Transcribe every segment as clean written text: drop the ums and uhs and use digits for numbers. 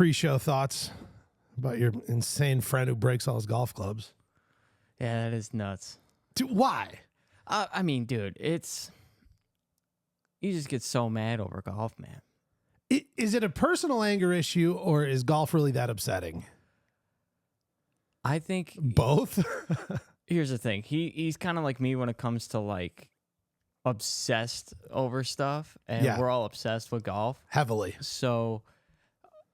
pre-show thoughts about your insane friend who breaks all his golf clubs. Yeah, that is nuts. Dude, why? I mean, dude, you just get so mad over golf, man. Is it a personal anger issue, or is golf really that upsetting? I think both. Here's the thing. He's kind of like me when it comes to like obsessed over stuff, and we're all obsessed with golf heavily. So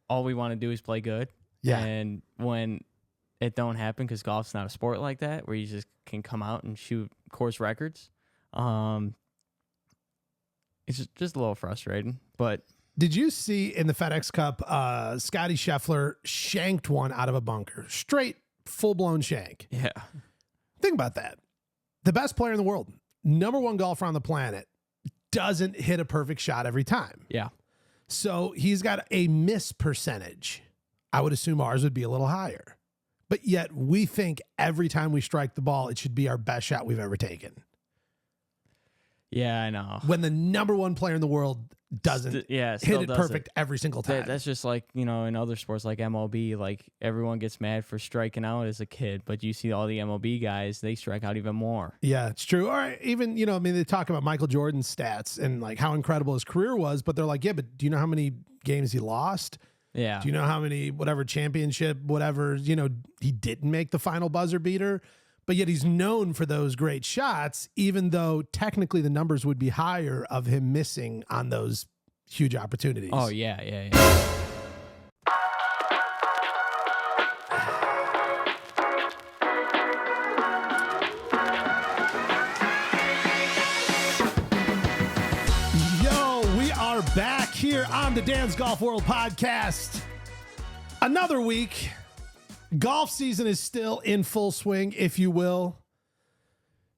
all we want to do is play good. Yeah. And when it don't happen, because golf's not a sport like that, where you just can come out and shoot course records, it's just a little frustrating. But did you see in the FedEx Cup, Scottie Scheffler shanked one out of a bunker? Straight, full-blown shank. Yeah. Think about that. The best player in the world, number one golfer on the planet, doesn't hit a perfect shot every time. Yeah. So he's got a miss percentage. I would assume ours would be a little higher. But yet we think every time we strike the ball, it should be our best shot we've ever taken. Yeah, I know. When the number one player in the world doesn't hit it perfect every single time. That's just like, in other sports like MLB, like everyone gets mad for striking out as a kid, but you see all the MLB guys, they strike out even more. Yeah, it's true. Or even, they talk about Michael Jordan's stats and like how incredible his career was, but they're like, yeah, but do you know how many games he lost? Yeah. Do you know how many, championship, he didn't make the final buzzer beater? But yet he's known for those great shots, even though technically the numbers would be higher of him missing on those huge opportunities. Oh, yeah. Yo, we are back here on the DansGolfWorld Podcast. Another week. Golf season is still in full swing, if you will.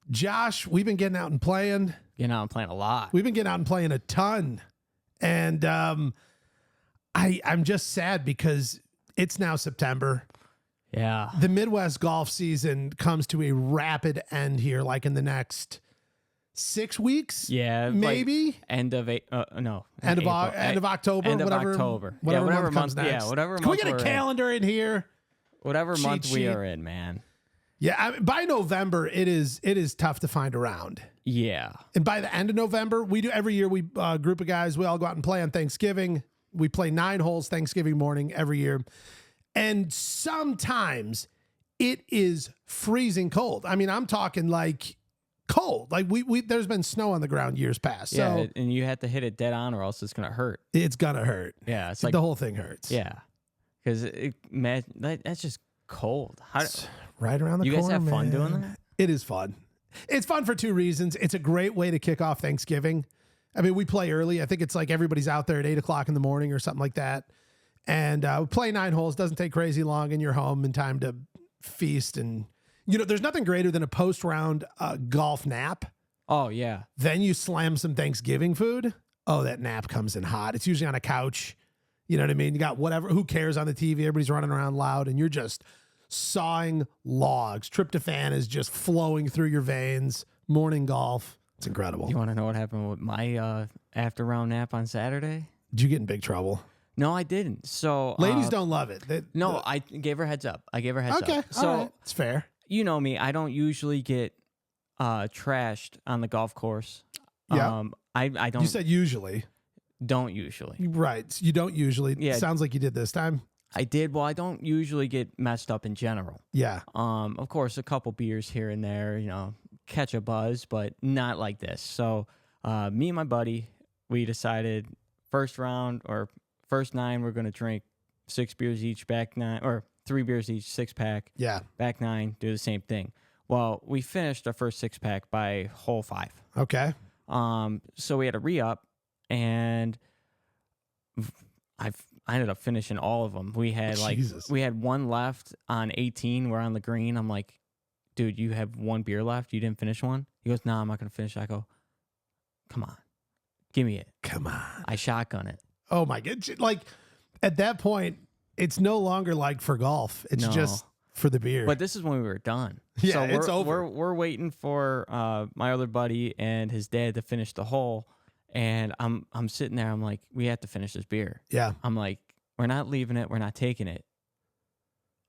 Josh, we've been getting out and playing. Getting out and playing a lot. We've been getting out and playing a ton. And I'm just sad because it's now September. Yeah. The Midwest golf season comes to a rapid end here, like in the next 6 weeks. Yeah. Maybe. Like end of October. End of October. End of whatever, October. Whatever month comes next. Yeah, whatever month. Can we get a calendar in here? Whatever month we are in, man. Yeah, by November, it is tough to find a round. Yeah. And by the end of November, we do every year, we group of guys, we all go out and play on Thanksgiving. We play 9 holes Thanksgiving morning every year. And sometimes it is freezing cold. I mean, I'm talking like cold. Like we there's been snow on the ground years past. Yeah, so and you have to hit it dead on or else it's going to hurt. It's going to hurt. Yeah. It's like the whole thing hurts. Yeah. Because that's just cold. It's right around the corner. You guys have fun doing that? It is fun. It's fun for 2 reasons. It's a great way to kick off Thanksgiving. I mean, we play early. I think it's like everybody's out there at 8 o'clock in the morning or something like that. And we play 9 holes. Doesn't take crazy long, and you're home in time to feast. And, there's nothing greater than a post-round golf nap. Oh, yeah. Then you slam some Thanksgiving food. Oh, that nap comes in hot. It's usually on a couch. You know what I mean? You got whatever, who cares on the TV? Everybody's running around loud and you're just sawing logs. Tryptophan is just flowing through your veins. Morning golf. It's incredible. You want to know what happened with my after round nap on Saturday? Did you get in big trouble? No, I didn't. So ladies don't love it. I gave her heads up. Okay. So all right. It's fair. You know me. I don't usually get trashed on the golf course. Yeah. I don't. You said usually. Don't usually. Right. You don't usually. Yeah. Sounds like you did this time. I did. Well, I don't usually get messed up in general. Yeah. Of course, a couple beers here and there, catch a buzz, but not like this. So, me and my buddy, we decided first round or first 9, we're going to drink 6 beers each, back 9, or 3 beers each, 6-pack. Yeah. Back 9, do the same thing. Well, we finished our first 6-pack by hole 5. Okay. So we had a re-up. And I ended up finishing all of them. We had we had 1 left on 18. We're on the green. I'm like, dude, you have 1 beer left. You didn't finish one? He goes, no, I'm not going to finish. I go, come on, give me it. Come on. I shotgun it. Oh my God. Like at that point, it's no longer like for golf. It's just for the beer. But this is when we were done. Yeah, so it's over. We're waiting for my other buddy and his dad to finish the hole. And I'm sitting there. I'm like, we have to finish this beer. Yeah. I'm like, we're not leaving it. We're not taking it.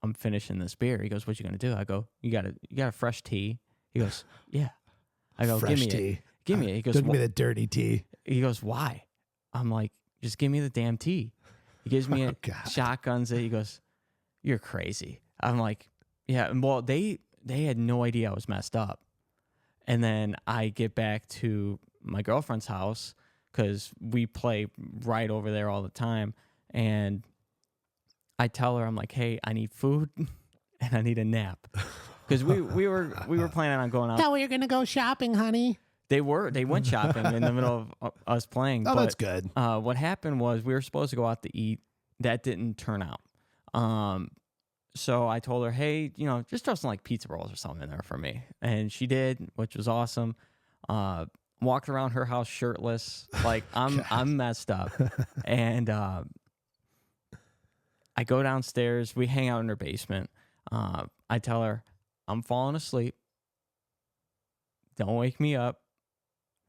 I'm finishing this beer. He goes, what you going to do? I go, you got a fresh tea? He goes, yeah. I go, fresh give me tea. it. Give me it. He goes, give me the dirty tea. He goes, why? I'm like, just give me the damn tea. He gives me shotguns it. He goes, you're crazy. I'm like, yeah. Well, they had no idea I was messed up. And then I get back to my girlfriend's house because we play right over there all the time. And I tell her, I'm like, hey, I need food and I need a nap. Because we were planning on going out. No, you're going to go shopping, honey. They went shopping in the middle of us playing. Oh, that's good. What happened was we were supposed to go out to eat. That didn't turn out. So I told her, hey, just throw some like pizza rolls or something in there for me. And she did, which was awesome. Walked around her house shirtless. Like I'm messed up. And I go downstairs. We hang out in her basement. I tell her, I'm falling asleep. Don't wake me up.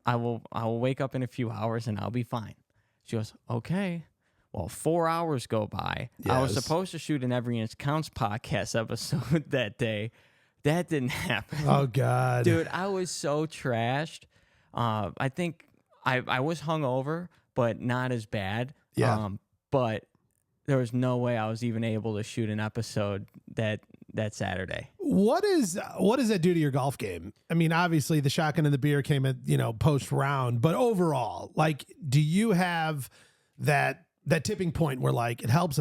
I will wake up in a few hours and I'll be fine. She goes, okay. Well, 4 hours go by. Yes. I was supposed to shoot an Every Inch Counts podcast episode that day. That didn't happen. Oh, God. Dude, I was so trashed. I think I was hungover, but not as bad. Yeah. But there was no way I was even able to shoot an episode that Saturday. What does that do to your golf game? I mean, obviously the shotgun and the beer came at, post round, but overall, like, do you have that tipping point where like it helps,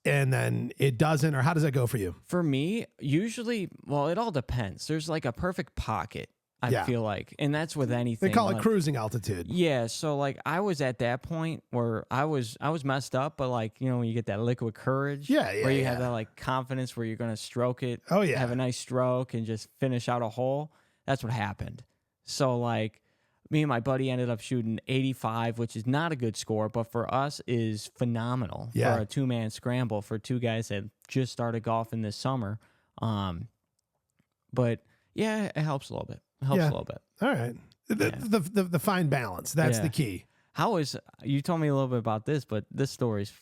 and then it doesn't, or how does that go for you? For me, usually, well, it all depends. There's like a perfect pocket, I feel like, and that's with anything. They call it cruising altitude. Yeah, so like I was at that point where I was messed up, but like, when you get that liquid courage, where you have that like confidence where you're going to stroke it, have a nice stroke and just finish out a hole. That's what happened. So like me and my buddy ended up shooting 85, which is not a good score, but for us is phenomenal for a 2-man scramble for two guys that just started golfing this summer. But yeah, it helps a little bit. A little bit. All right. The fine balance. That's the key. You told me a little bit about this, but this story's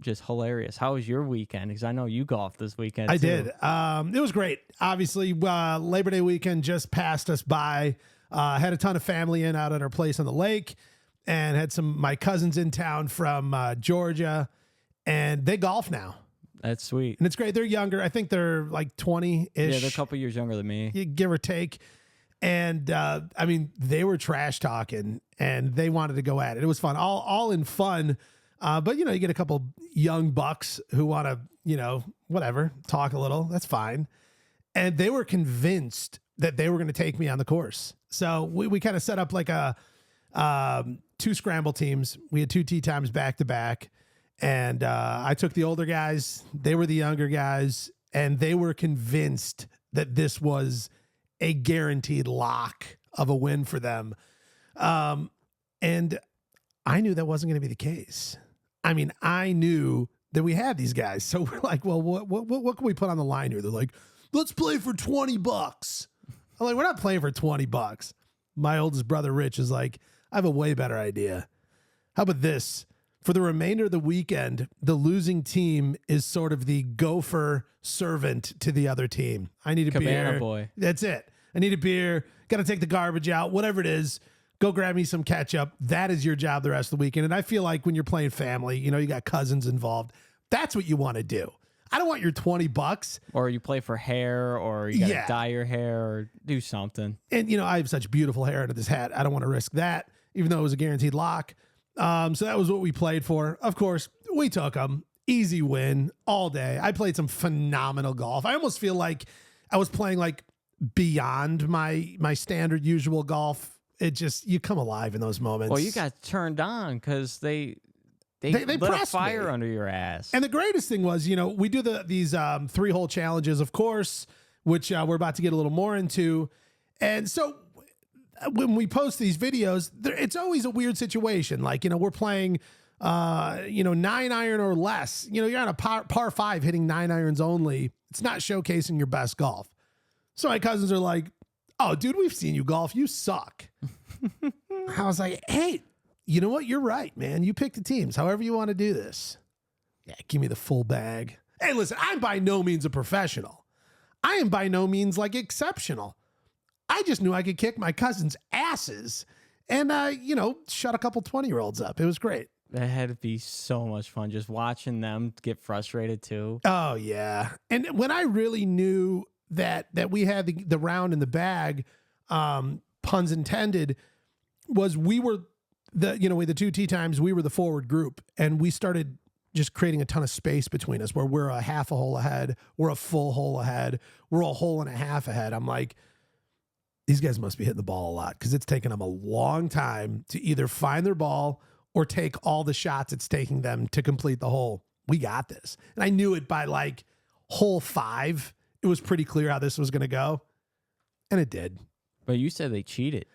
just hilarious. How was your weekend? Because I know you golfed this weekend. I did. It was great. Obviously, Labor Day weekend just passed us by. Had a ton of family out at our place on the lake, and had my cousins in town from Georgia, and they golf now. That's sweet. And it's great. They're younger. I think they're like 20-ish. Yeah, they're a couple years younger than me. Give or take. And I mean, they were trash talking and they wanted to go at it. It was fun, all in fun. But you get a couple young bucks who want to, whatever, talk a little. That's fine. And they were convinced that they were going to take me on the course. So we kind of set up like a 2 scramble teams. We had 2 tee times back to back. And I took the older guys. They were the younger guys. And they were convinced that this was a guaranteed lock of a win for them. And I knew that wasn't going to be the case. I mean, I knew that we had these guys. So we're like, well, what can we put on the line here? They're like, let's play for $20. I'm like, we're not playing for $20. My oldest brother, Rich, is like, I have a way better idea. How about this? For the remainder of the weekend, the losing team is sort of the gopher servant to the other team. I need a Cabana beer. Boy. That's it. I need a beer. Got to take the garbage out, whatever it is. Go grab me some ketchup. That is your job the rest of the weekend. And I feel like when you're playing family, you got cousins involved. That's what you want to do. I don't want your $20. Or you play for hair, or you got to dye your hair or do something. And, I have such beautiful hair under this hat. I don't want to risk that, even though it was a guaranteed lock. So that was what we played for. Of course, we took them. Easy win all day. I played some phenomenal golf. I almost feel like I was playing like beyond my standard usual golf. It just, you come alive in those moments. Well, you got turned on because they lit a fire under your ass. And the greatest thing was, we do these 3-hole challenges, of course, which we're about to get a little more into. And so when we post these videos, it's always a weird situation. Like, we're playing, 9-iron or less. You're on a par 5 hitting 9 irons only. It's not showcasing your best golf. So my cousins are like, oh, dude, we've seen you golf. You suck. I was like, hey, you know what? You're right, man. You pick the teams, however you want to do this. Yeah, give me the full bag. Hey, listen, I'm by no means a professional. I am by no means like exceptional. I just knew I could kick my cousins' asses and, shut a couple 20-year-olds up. It was great. That had to be so much fun just watching them get frustrated too. Oh, yeah. And when I really knew that we had the round in the bag, puns intended, was we were the two tee times, we were the forward group, and we started just creating a ton of space between us where we're a half a hole ahead, we're a full hole ahead, we're a hole and a half ahead. I'm like, these guys must be hitting the ball a lot because it's taken them a long time to either find their ball or take all the shots it's taking them to complete the hole. We got this. And I knew it by like hole 5. It was pretty clear how this was going to go. And it did. But you said they cheated.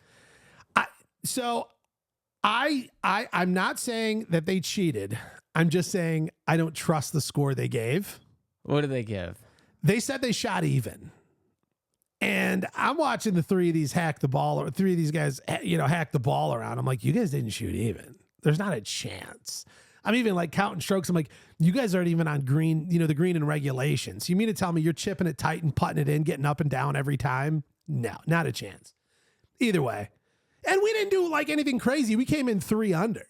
I'm not saying that they cheated. I'm just saying I don't trust the score they gave. What did they give? They said they shot even. And I'm watching the three of these hack the ball around. I'm like, you guys didn't shoot even. There's not a chance. I'm even like counting strokes. I'm like, you guys aren't even on green, the green in regulations. You mean to tell me you're chipping it tight and putting it in, getting up and down every time? No, not a chance. Either way. And we didn't do like anything crazy. We came in 3 under.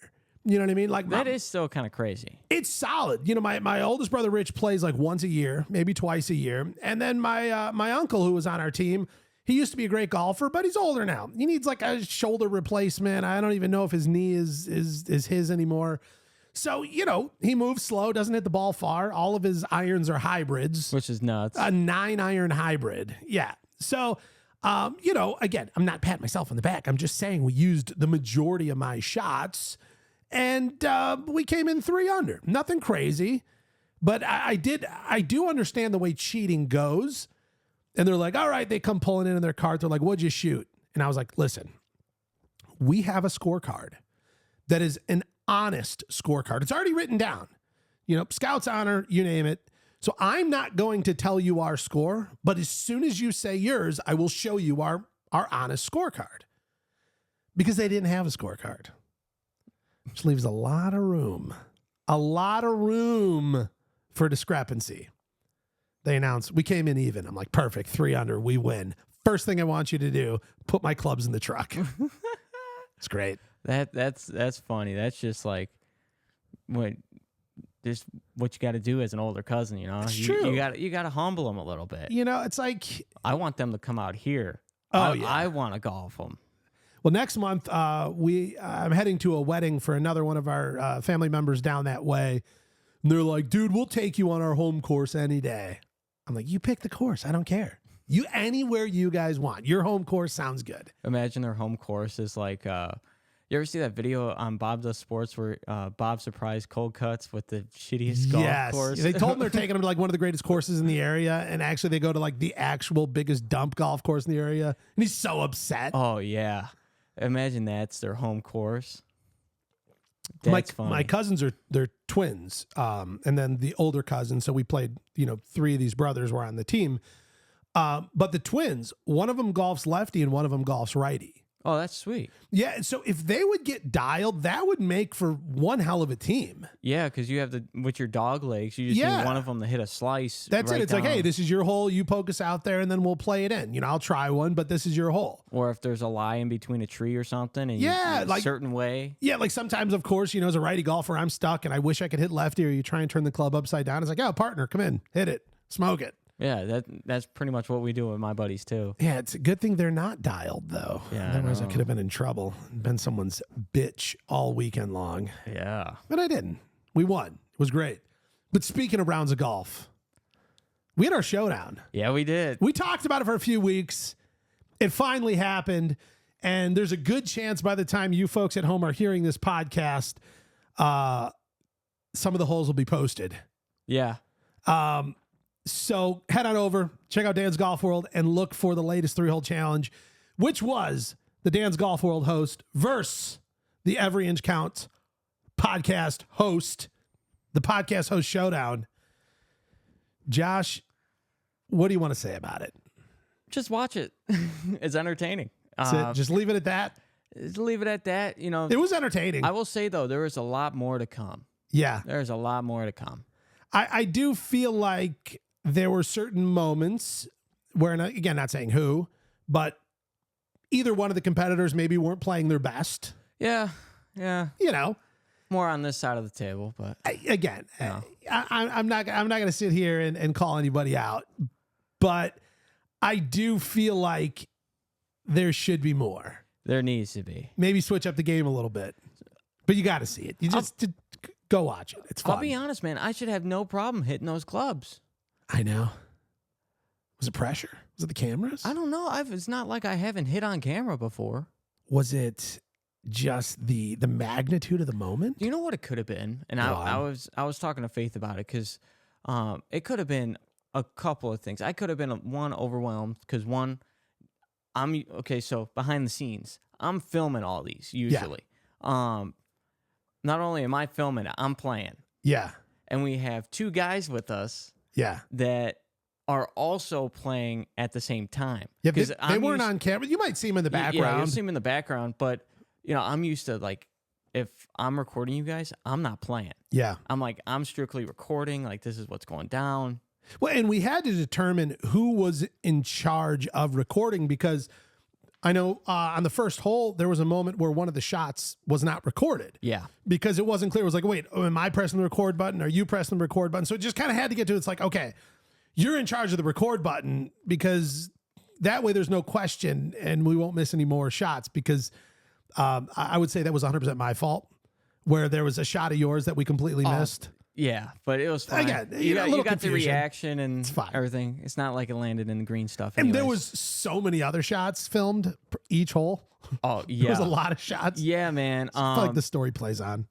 You know what I mean? Like that is still kind of crazy. It's solid. My oldest brother Rich plays like once a year, maybe twice a year. And then my uncle who was on our team, he used to be a great golfer, but he's older now. He needs like a shoulder replacement. I don't even know if his knee is his anymore. So, he moves slow, doesn't hit the ball far. All of his irons are hybrids. Which is nuts. A 9-iron hybrid. Yeah. So, again, I'm not patting myself on the back. I'm just saying we used the majority of my shots. And we came in 3 under. Nothing crazy. But I do understand the way cheating goes. And they're like, all right, they come pulling in their cart. They're like, what'd you shoot? And I was like, listen, we have a scorecard that is an honest scorecard. It's already written down. Scout's honor, you name it. So I'm not going to tell you our score. But as soon as you say yours, I will show you our honest scorecard. Because they didn't have a scorecard. Which leaves a lot of room for discrepancy. They announced we came in even. I'm like, perfect, 3 under, we win. First thing I want you to do, put my clubs in the truck. It's great. That's funny. That's just like what you got to do as an older cousin. It's true. You got to humble them a little bit. It's like I want them to come out here. I want to golf them. Well, next month, I'm heading to a wedding for another one of our family members down that way. And they're like, dude, we'll take you on our home course any day. I'm like, you pick the course. I don't care. You anywhere you guys want. Your home course sounds good. Imagine their home course is like, you ever see that video on Bob Does Sports where Bob surprised cold cuts with the shittiest golf course? They told him they're taking him to like one of the greatest courses in the area. And actually they go to like the actual biggest dump golf course in the area. And he's so upset. Oh, yeah. Imagine that's their home course. That's funny. My cousins they're twins, and then the older cousin. So we played, 3 of these brothers were on the team. But the twins, one of them golfs lefty and one of them golfs righty. Oh, that's sweet. Yeah, so if they would get dialed, that would make for one hell of a team. Yeah, because you have with your dog legs, you just need one of them to hit a slice. That's right it. It's down. Like, hey, this is your hole. You poke us out there, and then we'll play it in. I'll try one, but this is your hole. Or if there's a lie in between a tree or something, and a certain way. Yeah, like sometimes, of course, as a righty golfer, I'm stuck, and I wish I could hit lefty, or you try and turn the club upside down. It's like, oh, partner, come in, hit it, smoke it. Yeah, that's pretty much what we do with my buddies too. Yeah, it's a good thing they're not dialed though. Yeah, otherwise I could have been in trouble, been someone's bitch all weekend long. Yeah, but I didn't. We won. It was great. But speaking of rounds of golf, we had our showdown. Yeah, we did. We talked about it for a few weeks. It finally happened, and there's a good chance by the time you folks at home are hearing this podcast, some of the holes will be posted. Yeah. So head on over, check out Dan's Golf World, and look for the latest 3-hole challenge, which was the Dan's Golf World host versus the Every Inch Counts podcast host, the podcast host showdown. Josh, what do you want to say about it? Just watch it. It's entertaining. Just leave it at that? Just leave it at that. It was entertaining. I will say, though, there is a lot more to come. Yeah. There's a lot more to come. I do feel like there were certain moments where, and again, not saying who, but either one of the competitors maybe weren't playing their best. Yeah. You know, more on this side of the table, but I'm not going to sit here and call anybody out, but I do feel like there should be more. There needs to be. Maybe switch up the game a little bit, but you got to see it. You just go watch it. It's fun. I'll be honest, man. I should have no problem hitting those clubs. I know. Was it pressure? Was it the cameras? I don't know. It's not like I haven't hit on camera before. Was it just the magnitude of the moment? You know what it could have been? And I was talking to Faith about it because it could have been a couple of things. I could have been overwhelmed because so behind the scenes, I'm filming all these usually. Yeah. Not only am I filming it, I'm playing. Yeah. And we have two guys with us. Yeah. That are also playing at the same time. Yeah, they weren't on camera. You might see them in the background. Yeah, you'll see them in the background, but I'm used to if I'm recording you guys, I'm not playing. Yeah. I'm strictly recording, this is what's going down. Well, and we had to determine who was in charge of recording because I know on the first hole, there was a moment where one of the shots was not recorded. Yeah. Because it wasn't clear. It was like, wait, am I pressing the record button? Are you pressing the record button? So it just kind of had to get to, it's like, okay, you're in charge of the record button because that way there's no question and we won't miss any more shots because I would say that was 100% my fault where there was a shot of yours that we completely missed. Yeah, but it was fine. Again, you got the confusion. Reaction and everything. It's not like it landed in the green stuff. And there was so many other shots filmed each hole. Oh, yeah. There was a lot of shots. Yeah, man. I feel like the story plays on.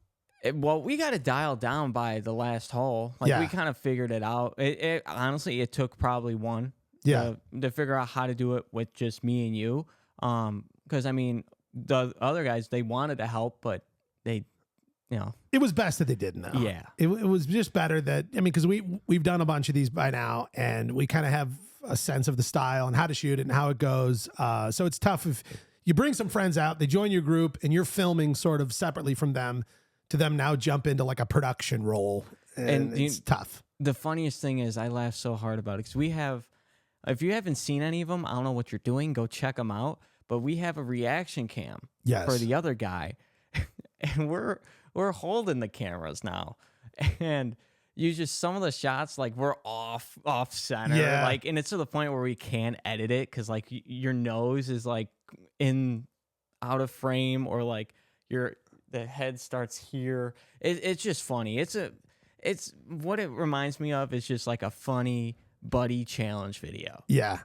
We got it dialed down by the last hole. We kind of figured it out. Honestly, it took probably one to figure out how to do it with just me and you. Because, the other guys, they wanted to help, but they... It was best that they didn't, though. Yeah. It was just better that, because we've done a bunch of these by now, and we kind of have a sense of the style and how to shoot it and how it goes. So it's tough if you bring some friends out, they join your group, and you're filming sort of separately from them to them now jump into a production role. And it's tough. The funniest thing is I laugh so hard about it because if you haven't seen any of them, I don't know what you're doing, go check them out. But we have a reaction cam for the other guy, and we're holding the cameras now, and you just some of the shots we're off center, and it's to the point where we can't edit it because your nose is in out of frame or the head starts here. It's just funny. It's what it reminds me of is just a funny buddy challenge video. Yeah,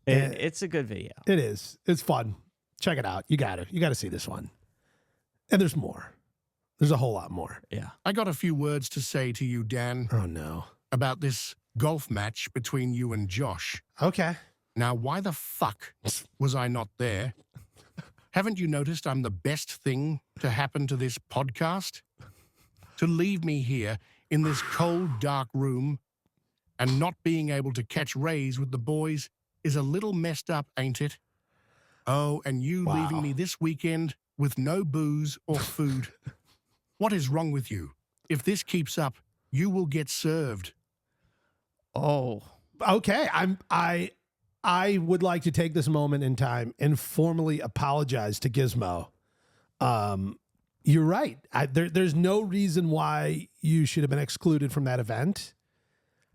it's a good video. It is. It's fun. Check it out. You got to see this one, and there's more. There's a whole lot more. Yeah. I got a few words to say to you, Dan. Oh, no. About this golf match between you and Josh. Okay. Now, why the fuck was I not there? Haven't you noticed I'm the best thing to happen to this podcast? To leave me here in this cold, dark room and not being able to catch rays with the boys is a little messed up, ain't it? Oh, and you leaving me this weekend with no booze or food. What is wrong with you? If this keeps up, you will get served. Oh, okay. I would like to take this moment in time and formally apologize to Gizmo. You're right. There's no reason why you should have been excluded from that event.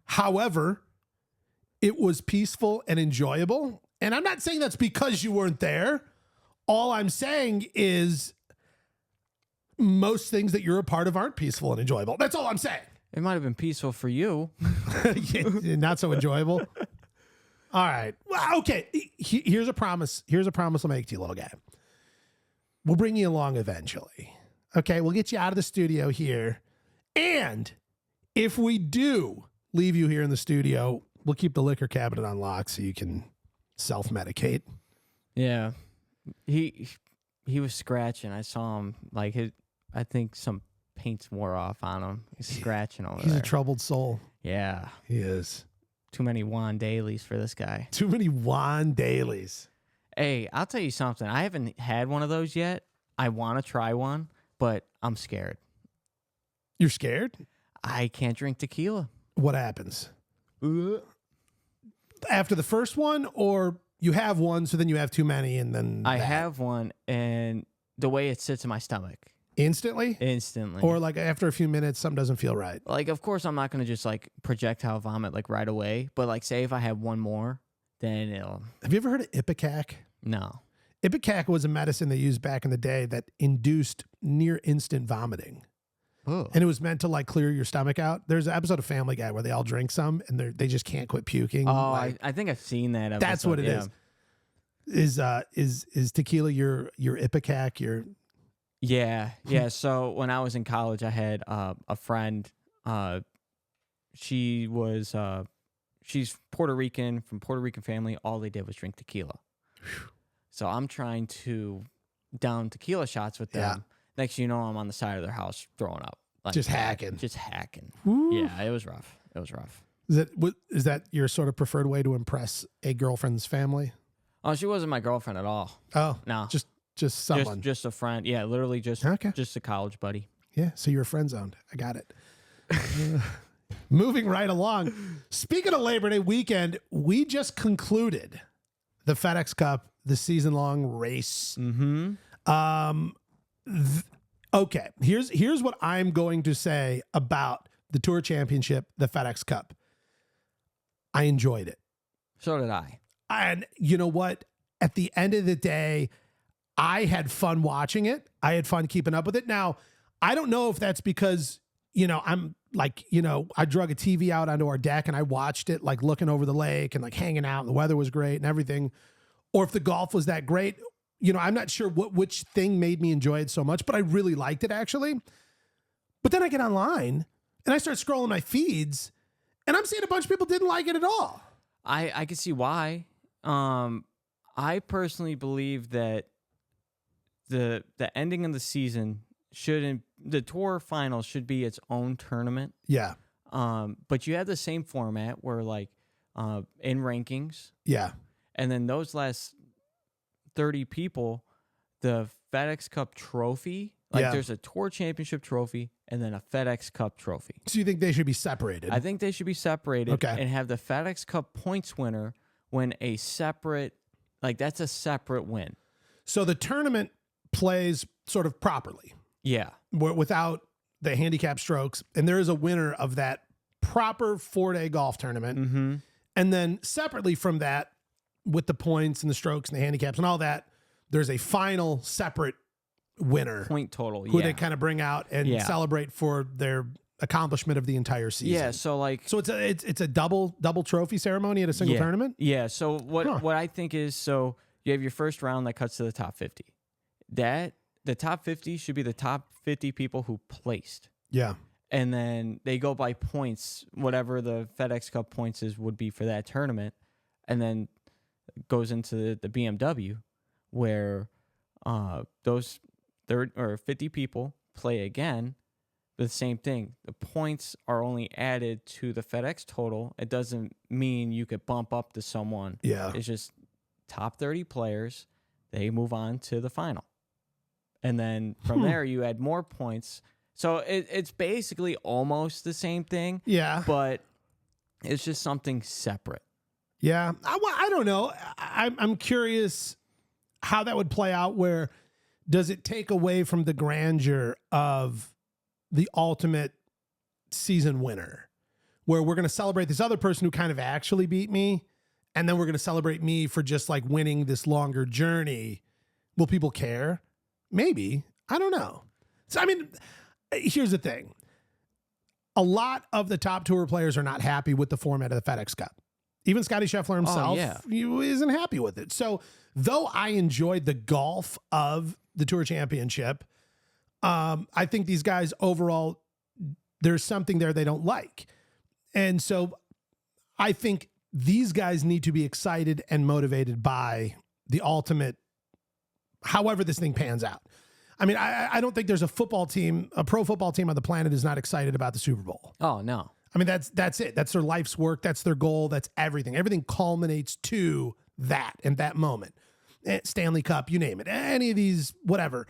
However, it was peaceful and enjoyable. And I'm not saying that's because you weren't there. All I'm saying is most things that you're a part of aren't peaceful and enjoyable. That's all I'm saying. It might have been peaceful for you. Not so enjoyable. All right. Well, okay. Here's a promise. Here's a promise I'll make to you, little guy. We'll bring you along eventually. Okay. We'll get you out of the studio here. And if we do leave you here in the studio, we'll keep the liquor cabinet on lock so you can self-medicate. Yeah. He was scratching. I saw him I think some paint's wore off on him. He's scratching over there. He's a troubled soul. Yeah. He is. Too many Juan dailies for this guy. Too many Juan dailies. Hey, I'll tell you something. I haven't had one of those yet. I want to try one, but I'm scared. You're scared? I can't drink tequila. What happens? After the first one, or you have one, so then you have too many, and then I have one, and the way it sits in my stomach. Instantly? Instantly. Or like after a few minutes, something doesn't feel right. Like, of course, I'm not going to just like projectile vomit like right away. But like, say if I have one more, then it'll. Have you ever heard of Ipecac? No. Ipecac was a medicine they used back in the day that induced near instant vomiting. Oh. And it was meant to like clear your stomach out. There's an episode of Family Guy where they all drink some and they just can't quit puking. Oh, like, I think I've seen that episode. that's what it is. Is tequila your Ipecac, your... Yeah. So when I was in college, I had a friend. She's Puerto Rican, from Puerto Rican family. All they did was drink tequila. So I'm trying to down tequila shots with them. Yeah. Next thing you know, I'm on the side of their house throwing up. Like, just hacking. Woo. Yeah, it was rough. Is that your sort of preferred way to impress a girlfriend's family? Oh, she wasn't my girlfriend at all. Oh, no. Just someone. Just a friend. Yeah, literally just a college buddy. Yeah, so you're friend zoned. I got it. Moving right along. Speaking of Labor Day weekend, we just concluded the FedEx Cup, the season-long race. Mm-hmm. Okay, here's what I'm going to say about the Tour Championship, the FedEx Cup. I enjoyed it. So did I. And you know what? At the end of the day, I had fun watching it. I had fun keeping up with it. Now, I don't know if that's because, I'm like, I drug a TV out onto our deck and I watched it like looking over the lake and like hanging out and the weather was great and everything. Or if the golf was that great. I'm not sure which thing made me enjoy it so much, but I really liked it actually. But then I get online and I start scrolling my feeds and I'm seeing a bunch of people didn't like it at all. I can see why. I personally believe that the ending of the season the tour final should be its own tournament. Yeah. But you have the same format where like in rankings. Yeah. And then those last 30 people, the FedEx Cup trophy, there's a Tour Championship trophy and then a FedEx Cup trophy. So you think they should be separated? I think they should be separated. Okay. And have the FedEx Cup points winner win a separate, that's a separate win. So the tournament plays sort of properly. Yeah. Without the handicap strokes. And there is a winner of that proper 4-day golf tournament. Mm-hmm. And then separately from that, with the points and the strokes and the handicaps and all that, there's a final separate winner. Point total, who they kind of bring out and celebrate for their accomplishment of the entire season. Yeah, so it's a double trophy ceremony at a single tournament? Yeah, so what I think is, so you have your first round that cuts to the top 50. The top 50 should be the top 50 people who placed. Yeah. And then they go by points, whatever the FedEx Cup points would be for that tournament. And then goes into the BMW where those 30 or 50 people play again. The same thing. The points are only added to the FedEx total. It doesn't mean you could bump up to someone. Yeah. It's just top 30 players. They move on to the final. And then from there, you add more points. So it's basically almost the same thing. Yeah. But it's just something separate. Yeah. I don't know. I'm curious how that would play out. Where does it take away from the grandeur of the ultimate season winner, where we're going to celebrate this other person who kind of actually beat me, and then we're going to celebrate me for just like winning this longer journey? Will people care? Maybe. I don't know. So, I mean, here's the thing. A lot of the top tour players are not happy with the format of the FedEx Cup. Even Scottie Scheffler himself isn't happy with it. So though I enjoyed the golf of the Tour Championship, I think these guys overall, there's something there they don't like. And so I think these guys need to be excited and motivated by the ultimate, however this thing pans out. I mean, I don't think there's a pro football team on the planet is not excited about the Super Bowl. Oh, no. I mean, that's it. That's their life's work. That's their goal. That's everything. Everything culminates to that and that moment. Stanley Cup, you name it. Any of these, whatever.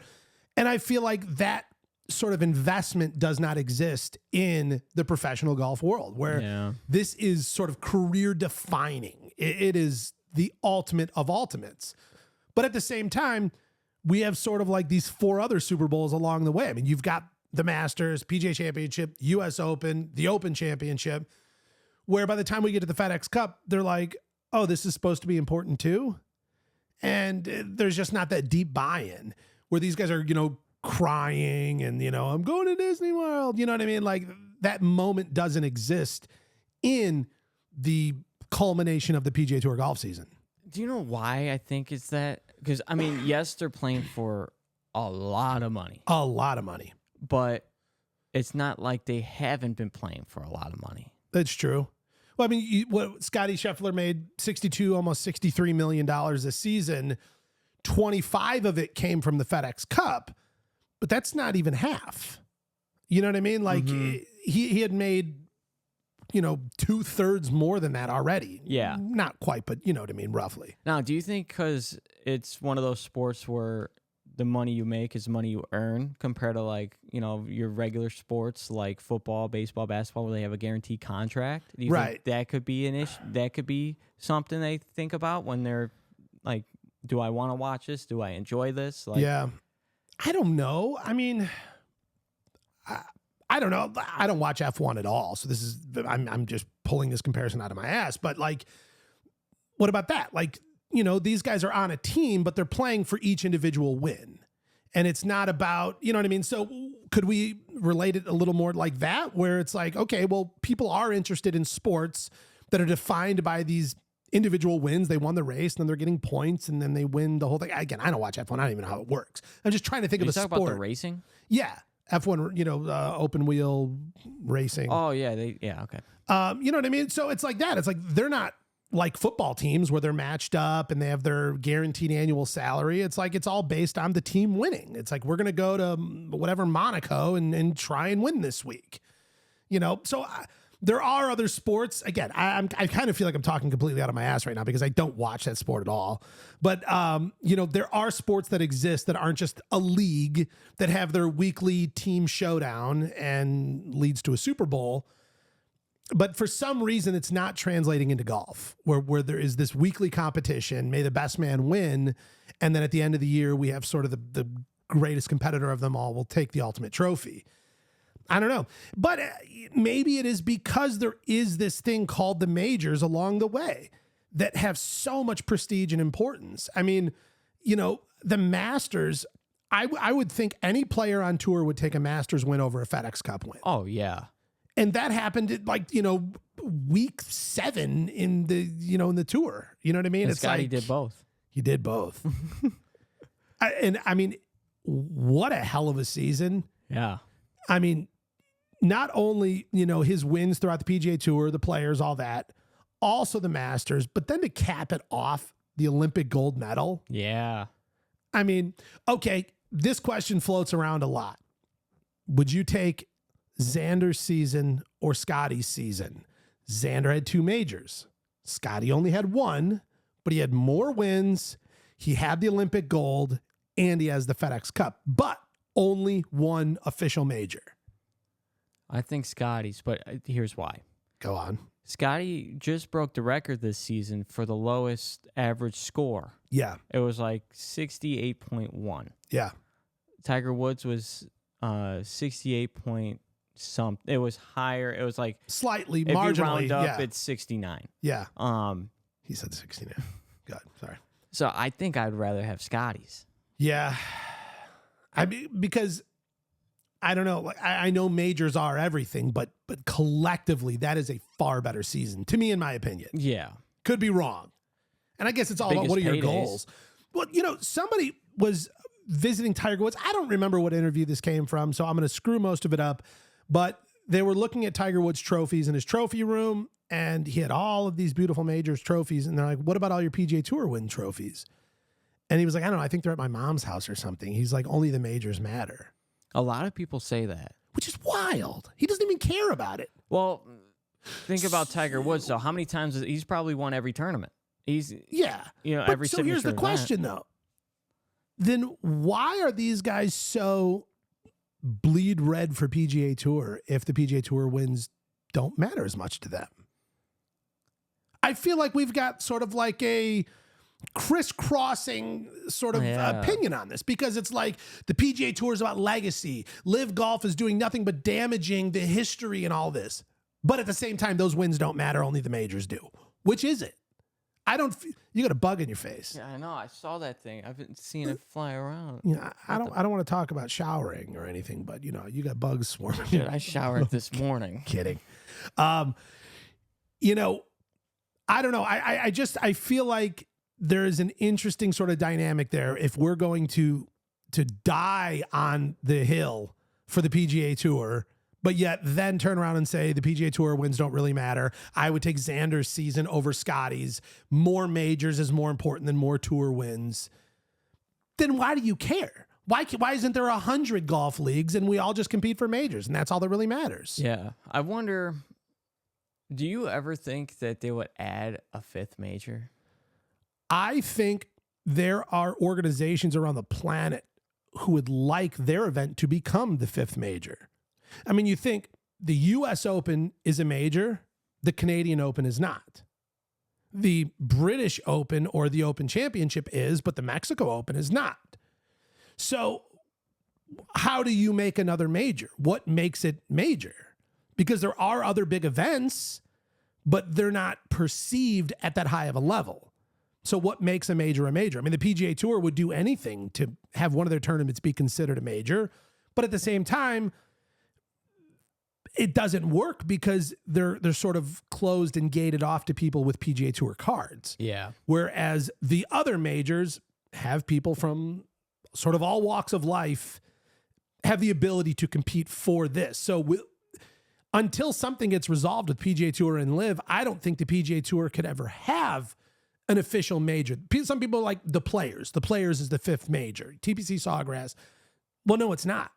And I feel like that sort of investment does not exist in the professional golf world, where this is sort of career defining. It is the ultimate of ultimates. But at the same time, we have sort of like these 4 other Super Bowls along the way. I mean, you've got the Masters, PGA Championship, US Open, the Open Championship, where by the time we get to the FedEx Cup, they're like, oh, this is supposed to be important too. And there's just not that deep buy-in where these guys are, crying and, I'm going to Disney World. You know what I mean? Like that moment doesn't exist in the culmination of the PGA Tour golf season. Do you know why I think it's that? Because, I mean, yes, they're playing for a lot of money. A lot of money. But it's not like they haven't been playing for a lot of money. That's true. Well, I mean, what Scottie Scheffler made $62, almost $63 million this season. 25 of it came from the FedEx Cup, but that's not even half. You know what I mean? Like he had made, 2/3 more than that already. Yeah. Not quite, but you know what I mean, roughly. Now, do you think because it's one of those sports where the money you make is money you earn compared to like, your regular sports like football, baseball, basketball, where they have a guaranteed contract? Do you think that could be an issue? That could be something they think about when they're like, do I want to watch this? Do I enjoy this? Like, yeah. I don't know. I mean, I don't know. I don't watch F1 at all. So this is, I'm just pulling this comparison out of my ass. But like, what about that? Like, these guys are on a team, but they're playing for each individual win. And it's not about, you know what I mean? So could we relate it a little more like that, where it's like, okay, well, people are interested in sports that are defined by these individual wins. They won the race, and then they're getting points, and then they win the whole thing. Again, I don't watch F1. I don't even know how it works. I'm just trying to think of a sport. About the racing? Yeah. F1, open wheel racing. Oh, yeah. Okay. You know what I mean? So it's like that. It's like they're not like football teams where they're matched up and they have their guaranteed annual salary. It's like it's all based on the team winning. It's like we're going to go to whatever Monaco and try and win this week. So there are other sports. Again, I kind of feel like I'm talking completely out of my ass right now because I don't watch that sport at all. But, there are sports that exist that aren't just a league that have their weekly team showdown and leads to a Super Bowl. But for some reason, it's not translating into golf, where there is this weekly competition, may the best man win. And then at the end of the year, we have sort of the greatest competitor of them all will take the ultimate trophy. I don't know. But maybe it is because there is this thing called the majors along the way that have so much prestige and importance. I mean, the Masters, I would think any player on tour would take a Masters win over a FedEx Cup win. Oh, yeah. And that happened at week 7 in the tour. You know what I mean? And Scottie did both. He did both. I mean, what a hell of a season. Yeah. I mean, not only, his wins throughout the PGA Tour, the players, all that, also the Masters, but then to cap it off, the Olympic gold medal. Yeah. I mean, okay, this question floats around a lot. Would you take Xander's season or Scottie's season? Xander had 2 majors. Scottie only had 1, but he had more wins. He had the Olympic gold and he has the FedEx Cup, but only 1 official major. I think Scottie's, but here's why. Go on. Scottie just broke the record this season for the lowest average score. Yeah. It was like 68.1. Yeah. Tiger Woods was 68 point something. It was higher. It was like slightly, if marginally. You round up, yeah. It's 69. Yeah. He said 69. God, sorry. So I think I'd rather have Scottie's. Yeah. I mean, because I don't know. Like, I know majors are everything, but collectively, that is a far better season to me, in my opinion. Yeah. Could be wrong. And I guess it's all about what are your goals. Well, somebody was visiting Tiger Woods. I don't remember what interview this came from, so I'm going to screw most of it up. But they were looking at Tiger Woods' trophies in his trophy room, and he had all of these beautiful majors trophies. And they're like, what about all your PGA Tour win trophies? And he was like, I don't know. I think they're at my mom's house or something. He's like, only the majors matter. A lot of people say that. Which is wild. He doesn't even care about it. Well, think about Tiger Woods, though. How many times he's probably won every tournament? Yeah. Every so here's the question, though. Then why are these guys so bleed red for PGA Tour if the PGA Tour wins don't matter as much to them. I feel like we've got sort of like a crisscrossing sort of opinion on this, because it's like the PGA Tour is about legacy. Live Golf is doing nothing but damaging the history and all this. But at the same time, those wins don't matter. Only the majors do. Which is it? You got a bug in your face. Yeah, I know. I saw that thing. I've been seeing it fly around. Yeah, I don't want to talk about showering or anything, but you got bugs swarming. Dude, I showered this morning. Kidding. I don't know. I feel like there is an interesting sort of dynamic there. If we're going to die on the hill for the PGA Tour, but yet then turn around and say the PGA Tour wins don't really matter. I would take Xander's season over Scottie's. More majors is more important than more tour wins. Then why do you care? Why isn't there 100 golf leagues and we all just compete for majors and that's all that really matters? Yeah. I wonder, do you ever think that they would add a 5th major? I think there are organizations around the planet who would like their event to become the 5th major. I mean, you think the U.S. Open is a major, the Canadian Open is not. The British Open or the Open Championship is, but the Mexico Open is not. So how do you make another major? What makes it major? Because there are other big events, but they're not perceived at that high of a level. So what makes a major a major? I mean, the PGA Tour would do anything to have one of their tournaments be considered a major, but at the same time, it doesn't work because they're sort of closed and gated off to people with PGA Tour cards. Yeah. Whereas the other majors have people from sort of all walks of life have the ability to compete for this. So until something gets resolved with PGA Tour and Live, I don't think the PGA Tour could ever have an official major. Some people like the Players. The Players is the 5th major. TPC Sawgrass. Well, no, it's not.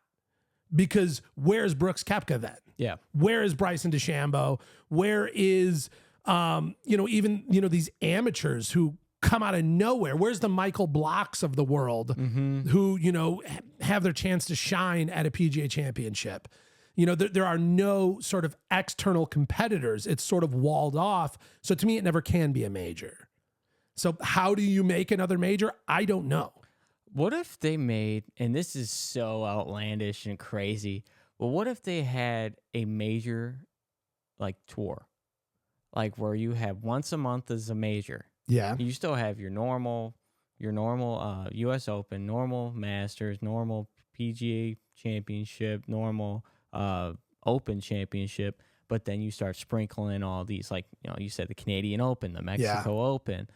Because where's Brooks Koepka then? Yeah. Where is Bryson DeChambeau? Where is, these amateurs who come out of nowhere? Where's the Michael Blocks of the world who, have their chance to shine at a PGA Championship? There are no sort of external competitors. It's sort of walled off. So to me, it never can be a major. So how do you make another major? I don't know. What if they made, and this is so outlandish and crazy, but what if they had a major like tour? Like where you have once a month as a major. Yeah. You still have your normal US Open, normal Masters, normal PGA Championship, normal Open Championship, but then you start sprinkling all these, like, you said the Canadian Open, the Mexico Open,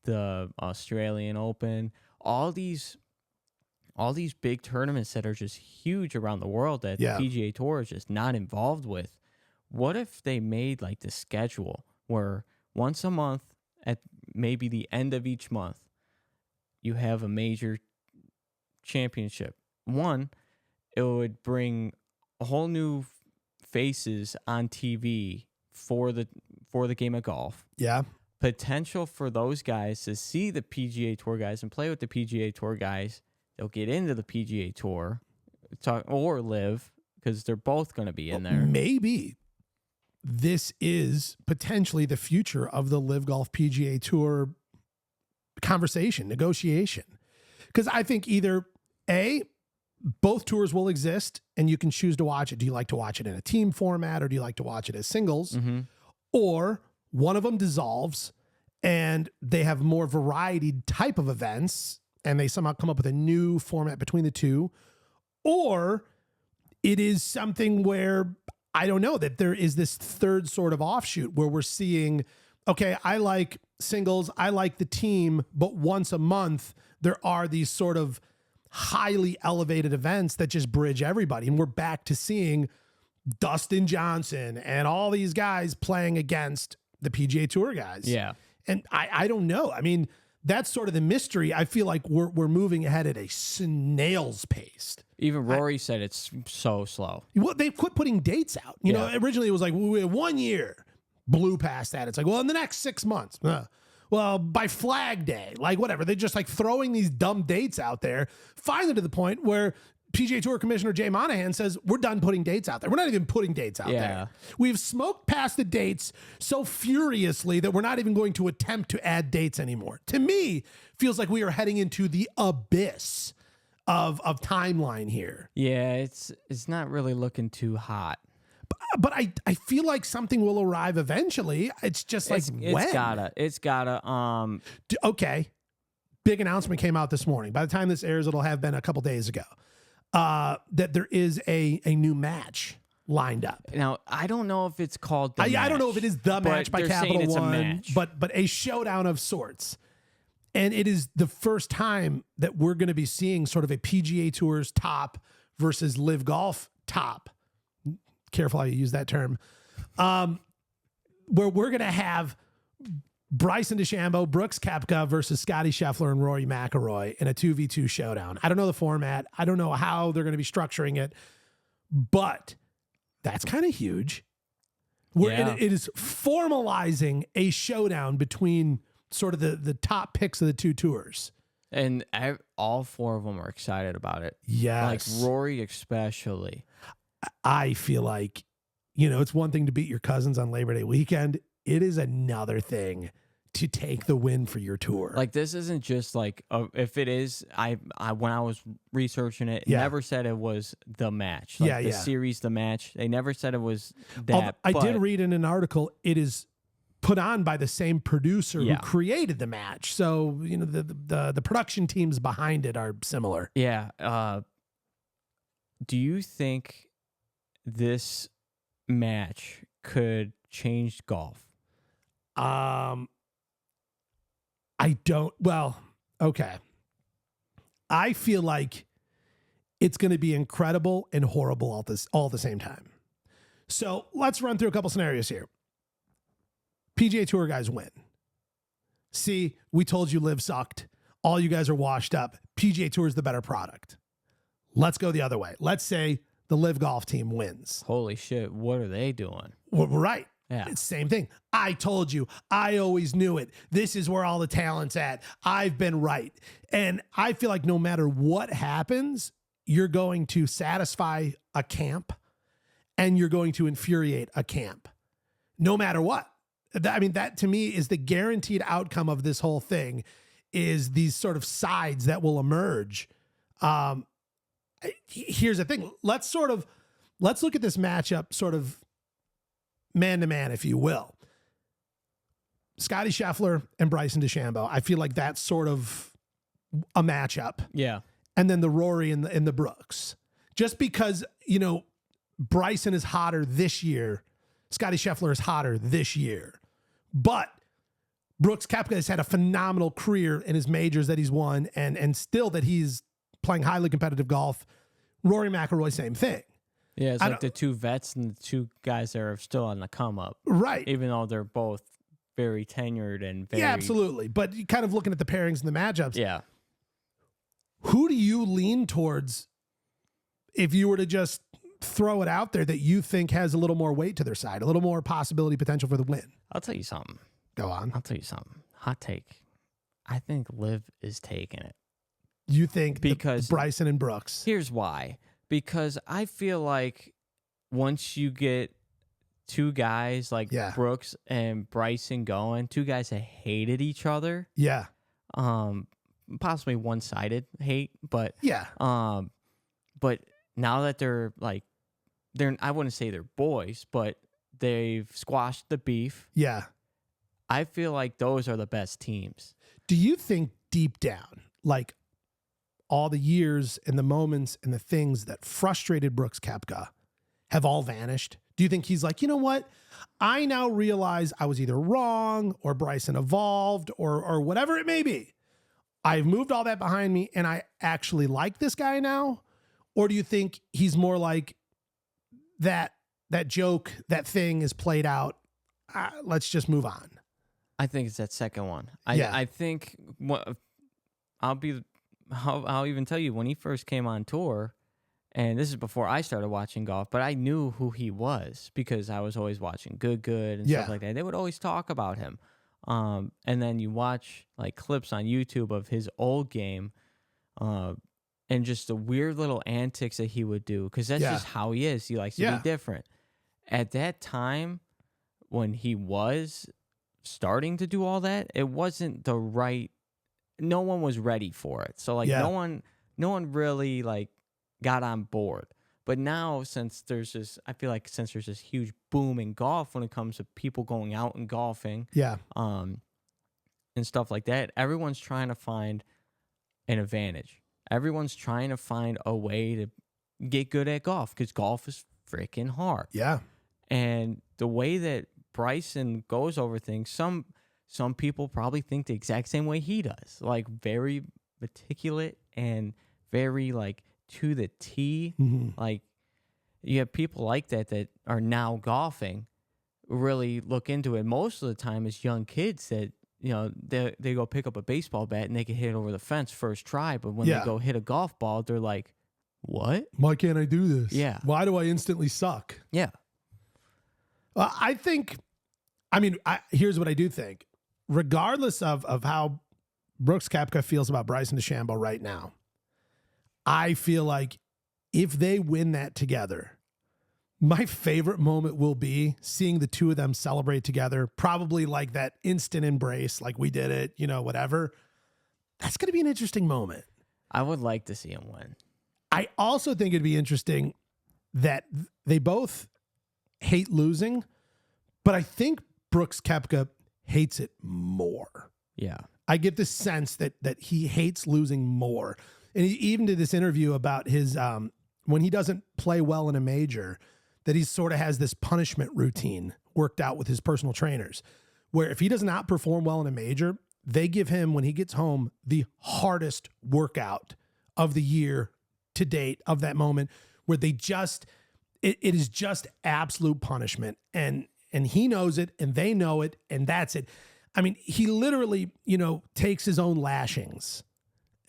the Australian Open, all these big tournaments that are just huge around the world that the PGA Tour is just not involved with. What if they made like the schedule where once a month at maybe the end of each month, you have a major championship? One, it would bring a whole new faces on TV for the game of golf. Yeah. Potential for those guys to see the PGA Tour guys and play with the PGA Tour guys. They'll get into the PGA Tour or Live because they're both going to be in there. Maybe this is potentially the future of the Live Golf PGA Tour conversation, negotiation. Because I think either A, both tours will exist and you can choose to watch it. Do you like to watch it in a team format or do you like to watch it as singles? Mm-hmm. Or one of them dissolves and they have more variety type of events and they somehow come up with a new format between the two. Or it is something where, I don't know, that there is this third sort of offshoot where we're seeing, okay, I like singles, I like the team, but once a month, there are these sort of highly elevated events that just bridge everybody. And we're back to seeing Dustin Johnson and all these guys playing against the PGA Tour guys. Yeah. And I don't know. I mean, that's sort of the mystery. I feel like we're moving ahead at a snail's pace. Even Rory said it's so slow. Well, they quit putting dates out. You know, originally it was like, we have 1 year, blew past that. It's like, well, in the next 6 months, well, by Flag Day, like whatever. They're just like throwing these dumb dates out there, finally to the point where PGA Tour Commissioner Jay Monahan says we're done putting dates out there. We're not even putting dates out there. We've smoked past the dates so furiously that we're not even going to attempt to add dates anymore. To me, feels like we are heading into the abyss of timeline here. Yeah, it's not really looking too hot. But I feel like something will arrive eventually. It's just like when? It's gotta. Okay. Big announcement came out this morning. By the time this airs, it'll have been a couple days ago. That there is a new match lined up. Now, I don't know if it's called the match. I don't know if it is the match by Capital One, but a showdown of sorts. And it is the first time that we're going to be seeing sort of a PGA Tour's top versus Live Golf top. Careful how you use that term. Where we're going to have Bryson DeChambeau, Brooks Koepka versus Scottie Scheffler and Rory McIlroy in a 2v2 showdown. I don't know the format. I don't know how they're going to be structuring it, but that's kind of huge. It is formalizing a showdown between sort of the top picks of the two tours. And all four of them are excited about it. Yes. Like Rory especially. I feel like, it's one thing to beat your cousins on Labor Day weekend. It is another thing to take the win for your tour. Like, this isn't just like, if it is, I when I was researching it, never said it was the match. Like the series, the match. They never said it was that. I did read in an article, it is put on by the same producer who created the match. So, the production teams behind it are similar. Yeah. Do you think this match could change golf? I don't. Well, okay. I feel like it's going to be incredible and horrible all at the same time. So let's run through a couple scenarios here. PGA Tour guys win. See, we told you Live sucked. All you guys are washed up. PGA Tour is the better product. Let's go the other way. Let's say the Live Golf team wins. Holy shit, what are they doing? Well, right. Yeah. It's the same thing. I told you. I always knew it. This is where all the talent's at. I've been right. And I feel like no matter what happens, you're going to satisfy a camp and you're going to infuriate a camp. No matter what. That to me is the guaranteed outcome of this whole thing, is these sort of sides that will emerge. Here's the thing. Let's look at this matchup sort of man to man, if you will. Scottie Scheffler and Bryson DeChambeau. I feel like that's sort of a matchup. Yeah. And then the Rory and the Brooks. Just because, Bryson is hotter this year, Scottie Scheffler is hotter this year. But Brooks Koepka has had a phenomenal career in his majors that he's won, and still that he's playing highly competitive golf. Rory McIlroy, same thing. Yeah, it's like the two vets and the two guys that are still on the come up. Right. Even though they're both very tenured and very... Yeah, absolutely. But kind of looking at the pairings and the matchups. Yeah. Who do you lean towards if you were to just throw it out there that you think has a little more weight to their side, a little more possibility potential for the win? I'll tell you something. Go on. I'll tell you something. Hot take. I think Liv is taking it. You think because Bryson and Brooks? Here's why. Because I feel like once you get two guys like Brooks and Bryson going, two guys that hated each other. Yeah. Possibly one-sided hate, but but now that they're I wouldn't say they're boys, but they've squashed the beef. Yeah. I feel like those are the best teams. Do you think deep down, like all the years and the moments and the things that frustrated Brooks Koepka have all vanished? Do you think he's like, you know what? I now realize I was either wrong or Bryson evolved or whatever it may be. I've moved all that behind me and I actually like this guy now? Or do you think he's more like that joke, that thing is played out? Let's just move on. I think it's that second one. I think I'll even tell you when he first came on tour, and this is before I started watching golf, but I knew who he was because I was always watching Good and stuff like that. They would always talk about him. And then you watch like clips on YouTube of his old game, and and just the weird little antics that he would do, because that's just how he is. He likes to be different. At that time, when he was starting to do all that, it wasn't the right. No one was ready for it. So like no one really like got on board. But now, since there's this, I feel like since there's this huge boom in golf when it comes to people going out and golfing, and stuff like that, everyone's trying to find an advantage. Everyone's trying to find a way to get good at golf, because golf is freaking hard. Yeah. And the way that Bryson goes over things, some people probably think the exact same way he does, like very meticulous and very like to the T. Like you have people like that are now golfing, really look into it. Most of the time it's young kids that, you know, they go pick up a baseball bat and they can hit it over the fence first try, but when they go hit a golf ball, they're like, what? Why can't I do this? Yeah. Why do I instantly suck? Yeah. Here's what I do think. Regardless of how Brooks Koepka feels about Bryson DeChambeau right now, I feel like if they win that together, my favorite moment will be seeing the two of them celebrate together, probably like that instant embrace, like we did it, you know, whatever. That's going to be an interesting moment. I would like to see him win. I also think it'd be interesting that they both hate losing, but I think Brooks Koepka hates it more. Yeah. I get the sense that he hates losing more. And he even did this interview about his, when he doesn't play well in a major, that he sort of has this punishment routine worked out with his personal trainers, where if he does not perform well in a major, they give him, when he gets home, the hardest workout of the year to date of that moment, where they just, it is just absolute punishment. And he knows it and they know it, and that's it. I mean, he literally, you know, takes his own lashings,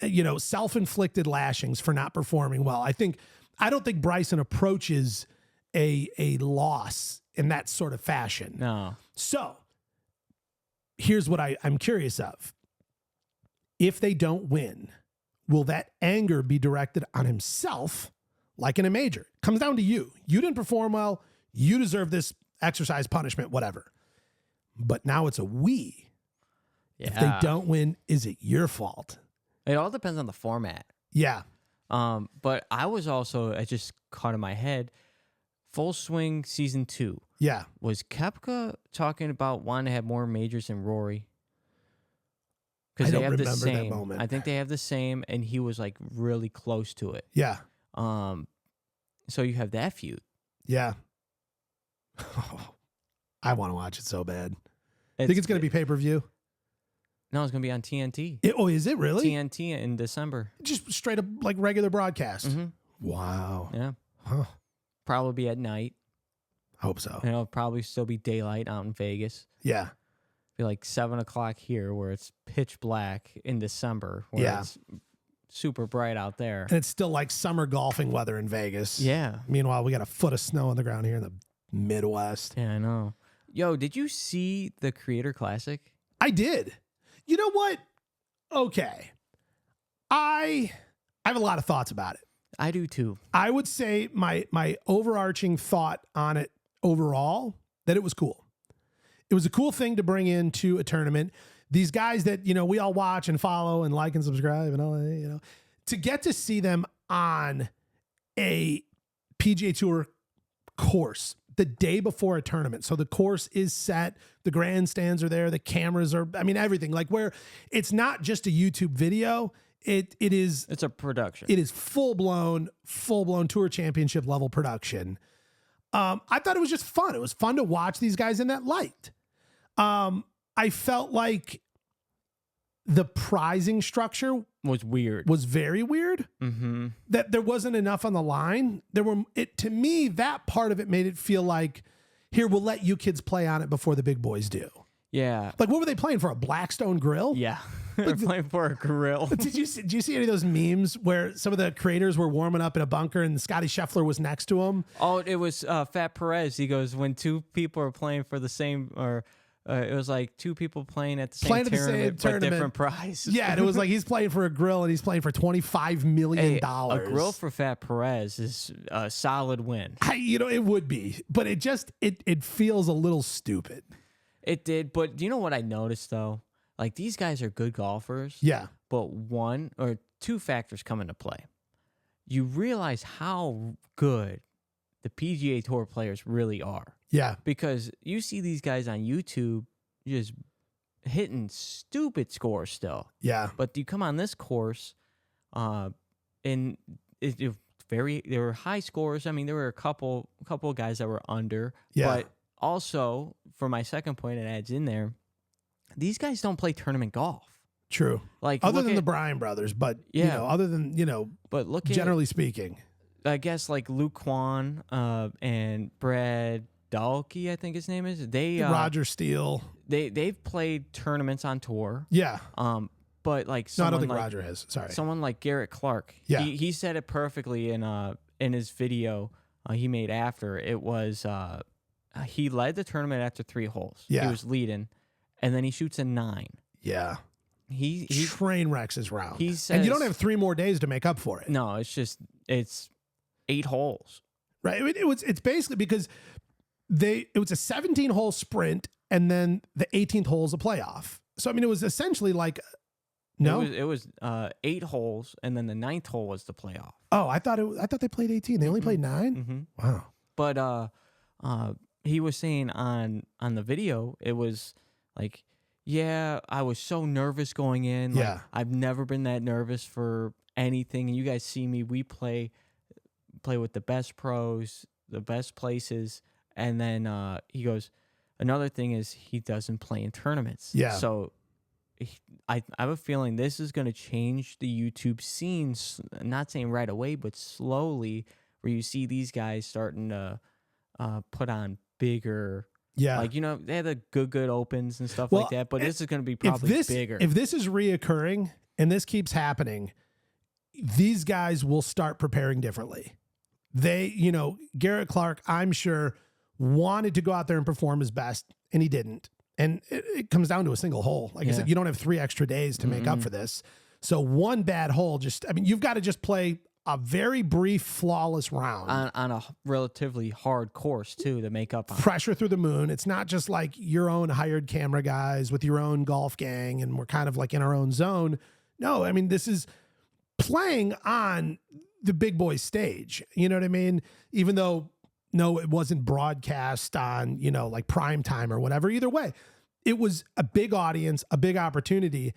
you know, self-inflicted lashings for not performing well. I don't think Bryson approaches a loss in that sort of fashion. No. So here's what I'm curious of. If they don't win, will that anger be directed on himself like in a major? It comes down to you. You didn't perform well. You deserve this exercise punishment, whatever. But now it's a we. Yeah. If they don't win, is it your fault? It all depends on the format. Yeah. But I was also, I just caught in my head, Full Swing Season 2. Yeah. Was Koepka talking about wanting to have more majors than Rory? I Because they don't have the remember same. that moment. I think they have the same, and he was like really close to it. Yeah. So you have that feud. Yeah. I want to watch it so bad. Think it's going to be pay-per-view? No, it's going to be on TNT. Is it really? TNT in December. Just straight up like regular broadcast. Mm-hmm. Wow. Yeah. Huh. Probably be at night. Hope so. And it'll probably still be daylight out in Vegas. Yeah. Be like 7 o'clock here, where it's pitch black in December, where it's super bright out there. And it's still like summer golfing weather in Vegas. Yeah. Meanwhile, we got a foot of snow on the ground here in the Midwest. Yeah, I know. Yo, did you see the Creator Classic? I did. You know what? Okay. I have a lot of thoughts about it. I do too. I would say my overarching thought on it overall, that it was cool. It was a cool thing to bring into a tournament. These guys that, you know, we all watch and follow and like and subscribe and all that, you know, to get to see them on a PGA Tour course the day before a tournament. So the course is set, the grandstands are there, the cameras are, I mean, everything. Like, where it's not just a YouTube video, it's a production. It is full-blown Tour Championship level production. I thought it was just fun. It was fun to watch these guys in that light. I felt like the prizing structure was very weird. Mm-hmm. That there wasn't enough on the line. To me, that part of it made it feel like, here, we'll let you kids play on it before the big boys do. Yeah. Like, what were they playing for? A Blackstone grill? Yeah. They're playing for a grill. Did you see any of those memes where some of the creators were warming up in a bunker and Scottie Scheffler was next to him? Oh, it was Fat Perez. He goes, when two people are playing for the same, or It was like two people playing at the same tournament, but different prize. Yeah, and it was like he's playing for a grill and he's playing for $25 million. A grill for Fat Perez is a solid win. It would be, but it feels a little stupid. It did, but do you know what I noticed though? Like these guys are good golfers. Yeah. But one or two factors come into play. You realize how good the PGA Tour players really are. Yeah. Because you see these guys on YouTube just hitting stupid scores still. Yeah. But you come on this course, and there were high scores. I mean, there were a couple of guys that were under. Yeah. But also, for my second point, it adds in there, these guys don't play tournament golf. True. Like other than the Bryan brothers, but other than but look generally speaking. I guess like Luke Kwan and Brad Dahlke, I think his name is. Roger Steele. They've played tournaments on tour. Yeah. But like I don't think Roger has. Sorry. Someone like Garrett Clark. Yeah. He said it perfectly in his video he made after. It was he led the tournament after 3 holes. Yeah. He was leading, and then he shoots a 9. Yeah. He train wrecks his round. He says, and you don't have 3 more days to make up for it. No, it's 8 holes. Right. I mean, it's basically because it was a 17-hole sprint and then the 18th hole is a playoff. So I mean, it was essentially like it was 8 holes and then the 9th hole was the playoff. Oh, I thought they played 18. They only played 9. Mm-hmm. Wow. But he was saying on the video, it was like, yeah, I was so nervous going in. Like, I've never been that nervous for anything. And you guys see me, we play with the best pros, the best places. And then he goes, another thing is he doesn't play in tournaments. Yeah. So I have a feeling this is going to change the YouTube scene, not saying right away, but slowly, where you see these guys starting to put on bigger. Yeah. Like, they had the good opens and stuff like that, but this is going to be probably bigger. If this is reoccurring and this keeps happening, these guys will start preparing differently. Garrett Clark, I'm sure, wanted to go out there and perform his best, and he didn't. And it comes down to a single hole. Like I said, you don't have 3 extra days to make up for this. So one bad hole, you've got to just play a very brief, flawless round. On a relatively hard course, too, to make up on. Pressure through the moon. It's not just like your own hired camera guys with your own golf gang and we're kind of like in our own zone. No, I mean, this is playing on the big boy stage. You know what I mean? Even though, no, it wasn't broadcast on, like prime time or whatever. Either way, it was a big audience, a big opportunity.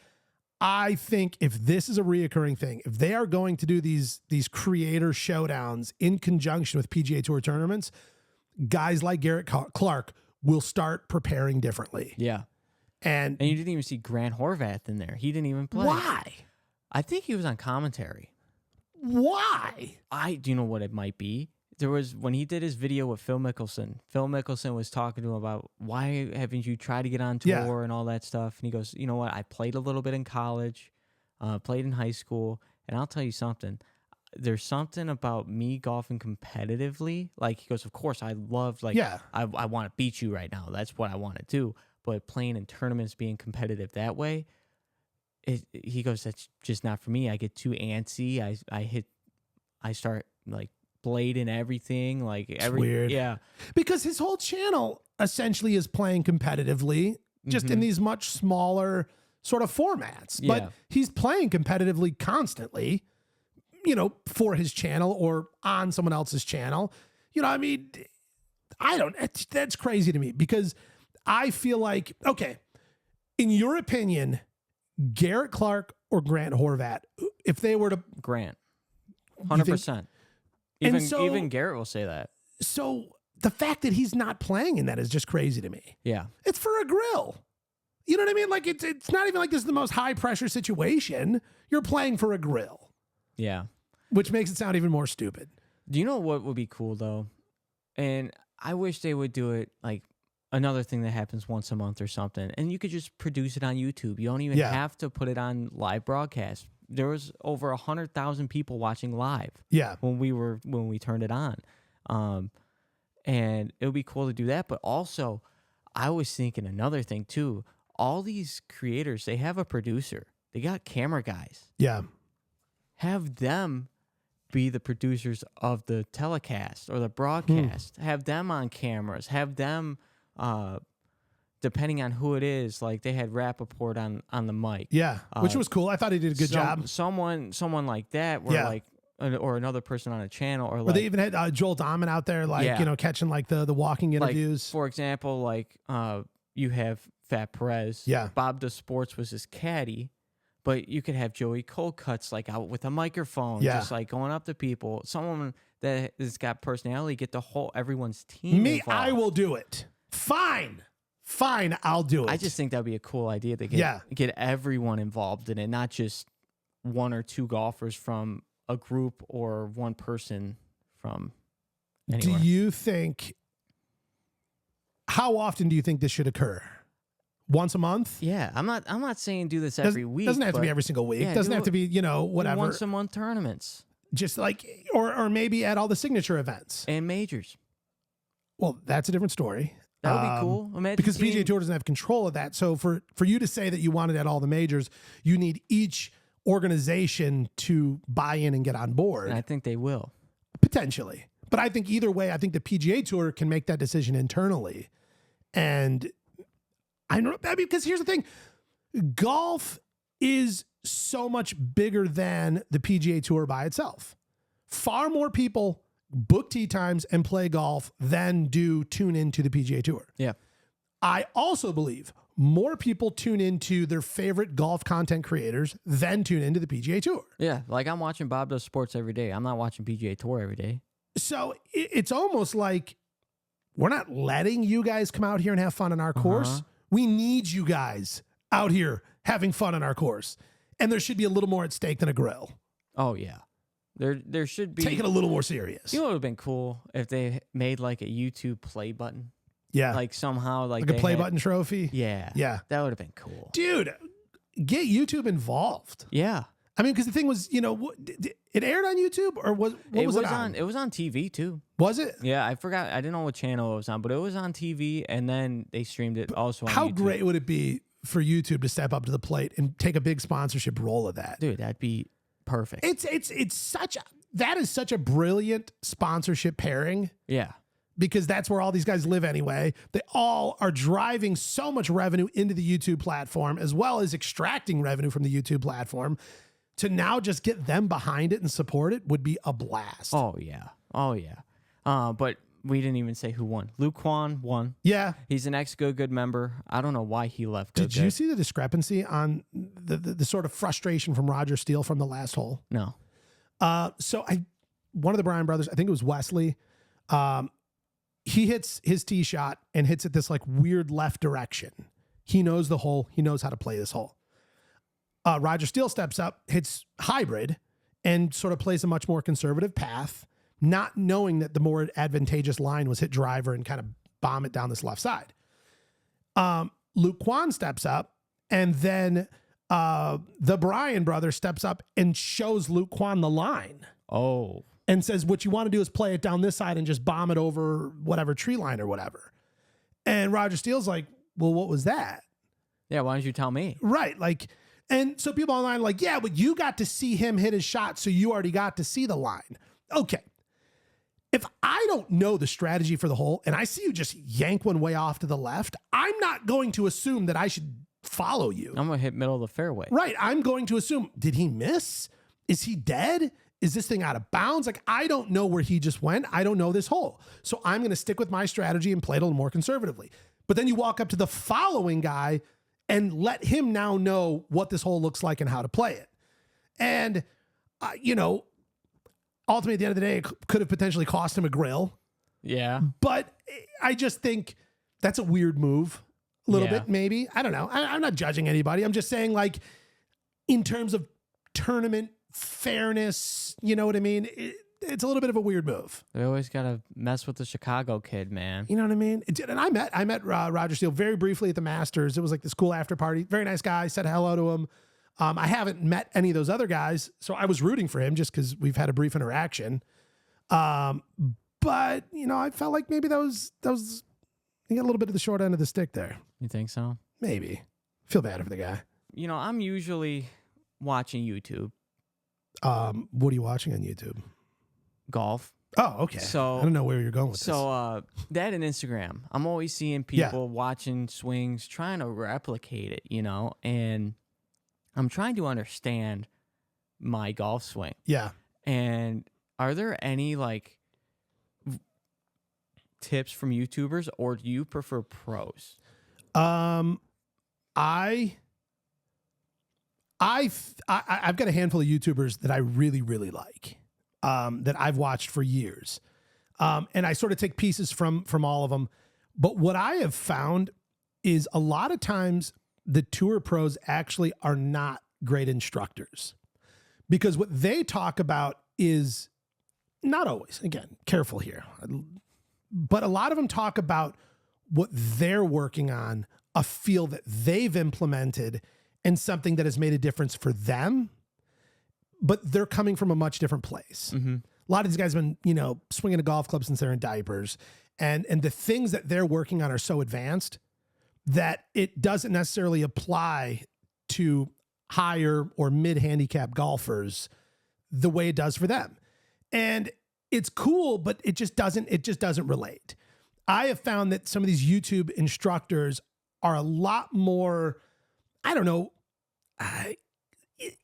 I think if this is a reoccurring thing, if they are going to do these creator showdowns in conjunction with PGA Tour tournaments, guys like Garrett Clark will start preparing differently. Yeah. And you didn't even see Grant Horvath in there. He didn't even play. Why? I think he was on commentary. Why? Do you know what it might be? There was, when he did his video with Phil Mickelson was talking to him about, why haven't you tried to get on tour and all that stuff? And he goes, you know what? I played a little bit in college, played in high school, and I'll tell you something. There's something about me golfing competitively. Like, he goes, of course, I love, I want to beat you right now. That's what I want to do. But playing in tournaments, being competitive that way, he goes, that's just not for me. I get too antsy. I start, like, blade and everything, weird. Yeah, because his whole channel essentially is playing competitively, just in these much smaller sort of formats. But he's playing competitively constantly, for his channel or on someone else's channel. I mean, that's crazy to me, because I feel like, okay, in your opinion, Garrett Clark or Grant Horvath, if they were to Grant, 100%. Even Garrett will say that. So the fact that he's not playing in that is just crazy to me. Yeah. It's for a grill. You know what I mean? Like, it's not even like this is the most high pressure situation. You're playing for a grill. Yeah. Which makes it sound even more stupid. Do you know what would be cool, though? And I wish they would do it like another thing that happens once a month or something. And you could just produce it on YouTube. You don't even have to put it on live broadcast. There was over 100,000 people watching live. Yeah. When we turned it on. And it would be cool to do that. But also, I was thinking another thing too. All these creators, they have a producer. They got camera guys. Yeah. Have them be the producers of the telecast or the broadcast. Have them on cameras. Have them, depending on who it is, like they had Rappaport on the mic. Yeah, which was cool. I thought he did a good job. Someone like that, where like, or another person on a channel, or like they even had Joel Dahman out there, like catching like the walking interviews. Like, for example, like you have Fat Perez. Yeah, Bob the Sports was his caddy. But you could have Joey Colcutt's like out with a microphone, just like going up to people. Someone that has got personality, get the whole everyone's team. Me, involved. I will do it. Fine, I'll do it. I just think that'd be a cool idea to get everyone involved in it, not just one or two golfers from a group or one person from anywhere. Do you think? How often do you think this should occur? Once a month? Yeah, I'm not saying do this every week. Doesn't have to be every single week. Doesn't have to be, whatever. Once a month tournaments. Just like, or maybe at all the signature events. And majors. Well, that's a different story. That would be cool. Imagine because PGA Tour doesn't have control of that. So for you to say that you want it at all the majors, you need each organization to buy in and get on board. And I think they will. Potentially. But I think either way, I think the PGA Tour can make that decision internally. And because here's the thing, golf is so much bigger than the PGA Tour by itself. Far more people book tee times and play golf than do tune into the PGA Tour. Yeah. I also believe more people tune into their favorite golf content creators than tune into the PGA Tour. Yeah, like I'm watching Bob Does Sports every day. I'm not watching PGA Tour every day. So it's almost like we're not letting you guys come out here and have fun on our course. We need you guys out here having fun on our course. And there should be a little more at stake than a grill. Oh, yeah. There should be. Take it a little more serious. You know what would have been cool if they made like a YouTube play button? Yeah. Like somehow like a play button trophy? Yeah. Yeah. That would have been cool. Dude, get YouTube involved. Yeah. I mean, because the thing was, it aired on YouTube or what was it on? It was on TV too. Was it? Yeah, I forgot. I didn't know what channel it was on, but it was on TV, and then they streamed it also on YouTube. How great would it be for YouTube to step up to the plate and take a big sponsorship role of that? Dude, that'd be perfect. That is such a brilliant sponsorship pairing. Yeah. Because that's where all these guys live anyway. They all are driving so much revenue into the YouTube platform, as well as extracting revenue from the YouTube platform. To now just get them behind it and support it would be a blast. Oh, yeah. But we didn't even say who won. Luke Kwan won. Yeah. He's an ex-Good member. I don't know why he left Good. Did you see the discrepancy on the sort of frustration from Roger Steele from the last hole? No. So one of the Bryan brothers, I think it was Wesley, he hits his tee shot and hits it this like weird left direction. He knows the hole. He knows how to play this hole. Roger Steele steps up, hits hybrid, and sort of plays a much more conservative path, not knowing that the more advantageous line was hit driver and kind of bomb it down this left side. Luke Kwan steps up, and then the Bryan brother steps up and shows Luke Kwan the line. Oh. And says, what you want to do is play it down this side and just bomb it over whatever tree line or whatever. And Roger Steele's like, well, what was that? Yeah, why don't you tell me? Right, like... And so people online are like, yeah, but you got to see him hit his shot, so you already got to see the line. Okay. If I don't know the strategy for the hole and I see you just yank one way off to the left, I'm not going to assume that I should follow you. I'm going to hit middle of the fairway. Right. I'm going to assume, did he miss? Is he dead? Is this thing out of bounds? Like, I don't know where he just went. I don't know this hole. So I'm going to stick with my strategy and play it a little more conservatively. But then you walk up to the following guy and let him now know what this hole looks like and how to play it. And, ultimately at the end of the day, it could have potentially cost him a grill. Yeah. But I just think that's a weird move a little bit, maybe. I don't know. I'm not judging anybody. I'm just saying, like, in terms of tournament fairness, you know what I mean? It's a little bit of a weird move. They always got to mess with the Chicago kid, man. You know what I mean? And I met Roger Steele very briefly at the Masters. It was like this cool after party. Very nice guy. Said hello to him. I haven't met any of those other guys, so I was rooting for him just because we've had a brief interaction. But I felt like maybe that was He got a little bit of the short end of the stick there. You think so? Maybe. Feel bad for the guy. You know, I'm usually watching YouTube. What are you watching on YouTube? Golf. Oh, okay. So I don't know where you're going with this. So that and Instagram. I'm always seeing people watching swings, trying to replicate it, you know, and I'm trying to understand my golf swing. Yeah. And are there any like tips from YouTubers, or do you prefer pros? I've got a handful of YouTubers that I really, really like, that I've watched for years. And I sort of take pieces from all of them. But what I have found is a lot of times the tour pros actually are not great instructors, because what they talk about is not always, again, careful here, but a lot of them talk about what they're working on, a feel that they've implemented, and something that has made a difference for them, but they're coming from a much different place. Mm-hmm. A lot of these guys have been, you know, swinging a golf club since they're in diapers, and the things that they're working on are so advanced that it doesn't necessarily apply to higher or mid-handicap golfers the way it does for them. And it's cool, but it just doesn't relate. I have found that some of these YouTube instructors are a lot more, I don't know,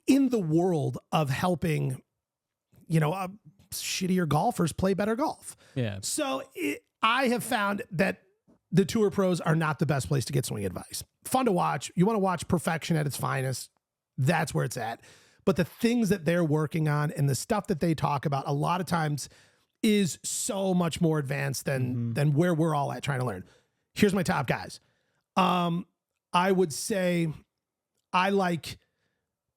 in the world of helping, you know, shittier golfers play better golf. Yeah. So I have found that the tour pros are not the best place to get swing advice. Fun to watch. You want to watch perfection at its finest. That's where it's at. But the things that they're working on and the stuff that they talk about a lot of times is so much more advanced than where we're all at trying to learn. Here's my top guys. I would say I like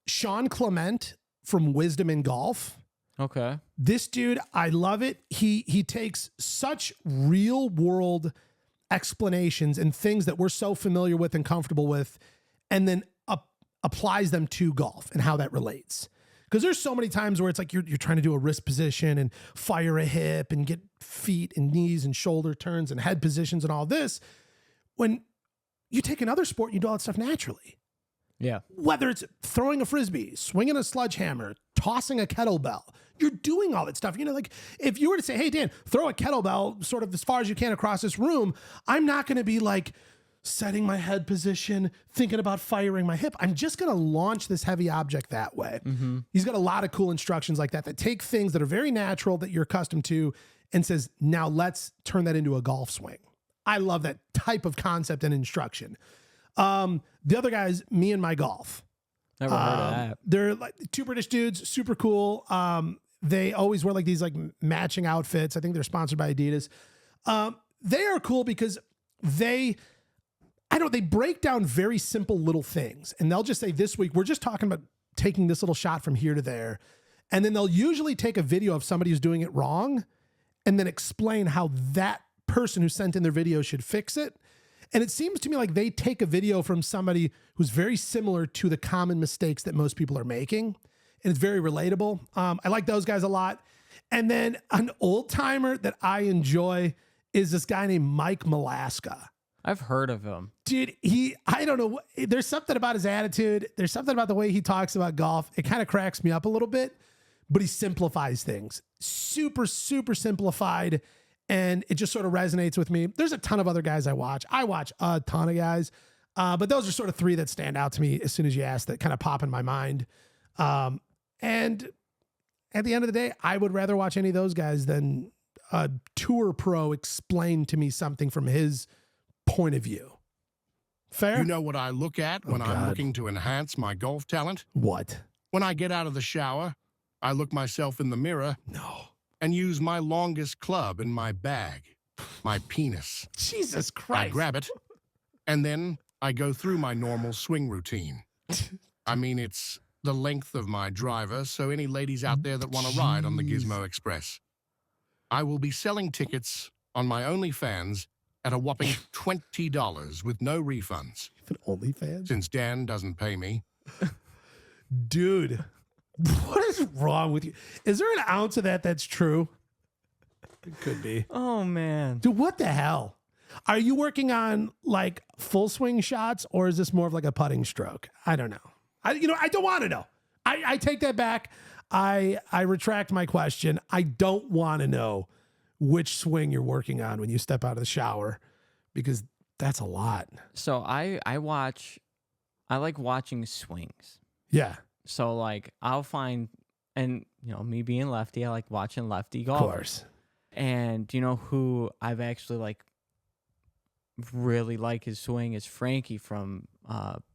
Sean Clement from Wisdom in Golf. Okay. This dude, I love it. He takes such real world explanations and things that we're so familiar with and comfortable with, and then applies them to golf and how that relates. Because there's so many times where it's like you're trying to do a wrist position and fire a hip and get feet and knees and shoulder turns and head positions and all this, when you take another sport, you do all that stuff naturally. Yeah. Whether it's throwing a Frisbee, swinging a sledgehammer, tossing a kettlebell, you're doing all that stuff. You know, like if you were to say, hey, Dan, throw a kettlebell sort of as far as you can across this room, I'm not going to be like setting my head position, thinking about firing my hip. I'm just going to launch this heavy object that way. Mm-hmm. He's got a lot of cool instructions like that take things that are very natural that you're accustomed to and says, now let's turn that into a golf swing. I love that type of concept and instruction. The other guys, Me and My Golf. Never heard of that. They're like two British dudes, super cool. They always wear like these like matching outfits. I think they're sponsored by Adidas. They are cool because they break down very simple little things. And they'll just say, this week, we're just talking about taking this little shot from here to there. And then they'll usually take a video of somebody who's doing it wrong and then explain how that person who sent in their video should fix it. And it seems to me like they take a video from somebody who's very similar to the common mistakes that most people are making. And it's very relatable. I like those guys a lot. And then an old timer that I enjoy is this guy named Mike Malaska. I've heard of him. Dude, I don't know. There's something about his attitude. There's something about the way he talks about golf. It kind of cracks me up a little bit, but he simplifies things. Super, super simplified. And it just sort of resonates with me. There's a ton of other guys I watch. I watch a ton of guys. But those are sort of three that stand out to me as soon as you ask, that kind of pop in my mind. And at the end of the day, I would rather watch any of those guys than a tour pro explain to me something from his point of view. Fair? You know what I look at when I'm looking to enhance my golf talent? What? When I get out of the shower, I look myself in the mirror. No. And use my longest club in my bag, my penis. Jesus Christ. I grab it, and then I go through my normal swing routine. I mean, it's the length of my driver, so any ladies out there that want to ride on the Gizmo Express. I will be selling tickets on my OnlyFans at a whopping $20 with no refunds. Even OnlyFans? Since Dan doesn't pay me. Dude, what is wrong with you? Is there an ounce of that that's true? It could be. Oh, man. Dude, what the hell? Are you working on like full swing shots, or is this more of like a putting stroke? I don't know. I don't want to know. I take that back. I retract my question. I don't want to know which swing you're working on when you step out of the shower, because that's a lot. So I like watching swings. Yeah. So like I'll find, and me being lefty, I like watching lefty golf. Of course. And who I've actually like really like his swing is Frankie from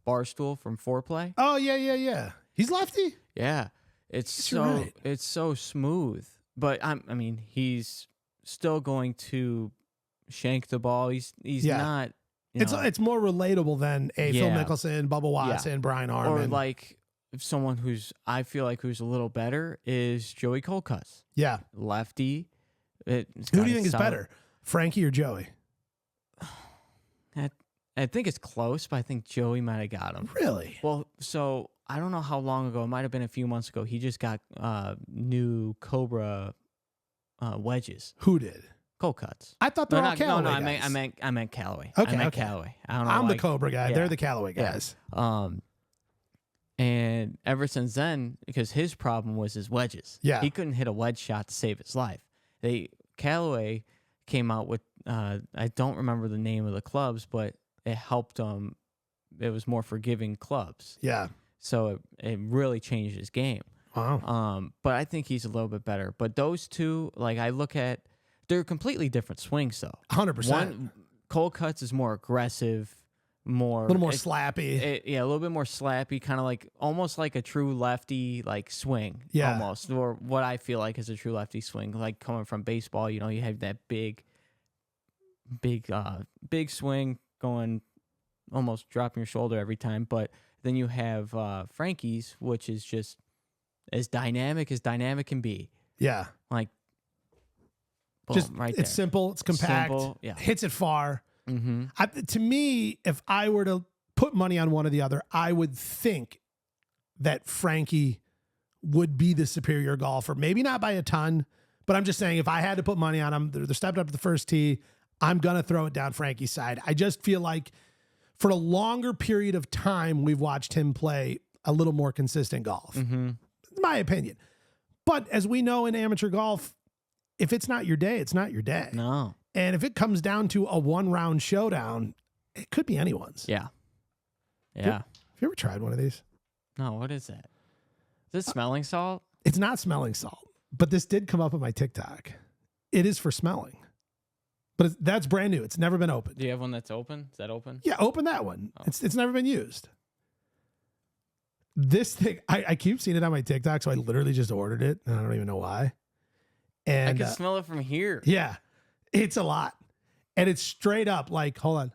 Barstool from Foreplay. Oh yeah. He's lefty. Yeah, it's so smooth. But I mean, he's still going to shank the ball. He's not. It's more relatable than Phil Mickelson, Bubba Watson, Brian Harmon. Or like someone I feel like who's a little better is Joey Colcutt. Yeah, lefty. Who do you think is better, Frankie or Joey? I think it's close, but I think Joey might have got him. Really? Well, so I don't know how long ago. It might have been a few months ago. He just got new Cobra wedges. Who did? Colcutt. I thought they were all Callaway No, guys. I meant Callaway. Okay, I meant Callaway. I don't know. I'm the Cobra guy. Yeah. They're the Callaway guys. Yeah. And ever since then, because his problem was his wedges. Yeah. He couldn't hit a wedge shot to save his life. Callaway came out with I don't remember the name of the clubs, but it helped him. It was more forgiving clubs. Yeah. So it really changed his game. Wow. But I think he's a little bit better. But those two, like I look at, they're completely different swings though. 100%. Colcutt's is more aggressive, a little more slappy. A little bit more slappy, kind of like almost like a true lefty like swing. Yeah. Almost, or what I feel like is a true lefty swing, like coming from baseball. You have that big swing going, almost dropping your shoulder every time. But then you have Frankie's, which is just as dynamic can be. Yeah. Like, boom, just right there. It's simple. It's compact. Simple, yeah. Hits it far. Mm-hmm. To me, if I were to put money on one or the other, I would think that Frankie would be the superior golfer. Maybe not by a ton, but I'm just saying if I had to put money on him, they're stepping up to the first tee, I'm going to throw it down Frankie's side. I just feel like for a longer period of time, we've watched him play a little more consistent golf. Mm-hmm. My opinion. But as we know in amateur golf, if it's not your day, it's not your day. No. And if it comes down to a one-round showdown, it could be anyone's. Yeah. Yeah. Have you ever tried one of these? No, what is that? Is this smelling salt? It's not smelling salt, but this did come up on my TikTok. It is for smelling. But that's brand new. It's never been opened. Do you have one that's open? Is that open? Yeah, open that one. Oh. It's never been used. This thing, I keep seeing it on my TikTok, so I literally just ordered it, and I don't even know why. And I can smell it from here. Yeah, it's a lot. And it's straight up like, hold on.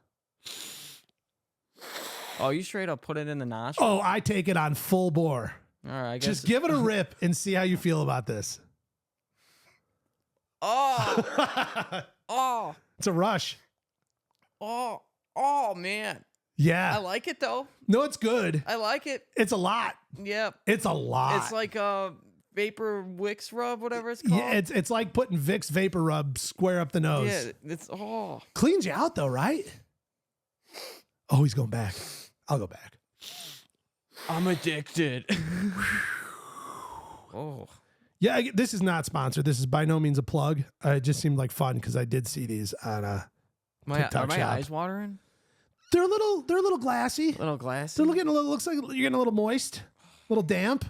Oh, you straight up put it in the nostril? Oh, I take it on full bore. All right, I guess. Just give it a rip and see how you feel about this. Oh. Oh. It's a rush. Oh, man. Yeah. I like it, though. No, it's good. I like it. It's a lot. Yep. It's a lot. It's like a Vapor Wicks rub, whatever it's called. Yeah, it's like putting Vicks Vapor Rub square up the nose. Yeah, it's cleans you out though, right? Oh, he's going back. I'll go back. I'm addicted. Oh. Yeah, this is not sponsored. This is by no means a plug. It just seemed like fun because I did see these on a TikTok Are my shop. eyes watering? They're a little glassy. A little glassy? They're looking a little, looks like you're getting a little moist, a little damp.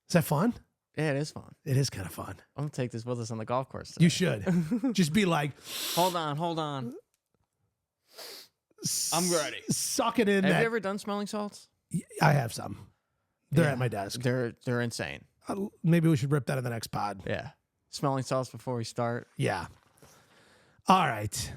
Is that fun? Yeah, it is fun. It is kind of fun. I'm going to take this with us on the golf course today. You should. Just be like, Hold on. I'm ready. Suck it in. Have you ever done smelling salts? I have some. They're Yeah. at my desk. They're insane. Maybe we should rip that in the next pod. Yeah. Smelling salts before we start. Yeah. All right.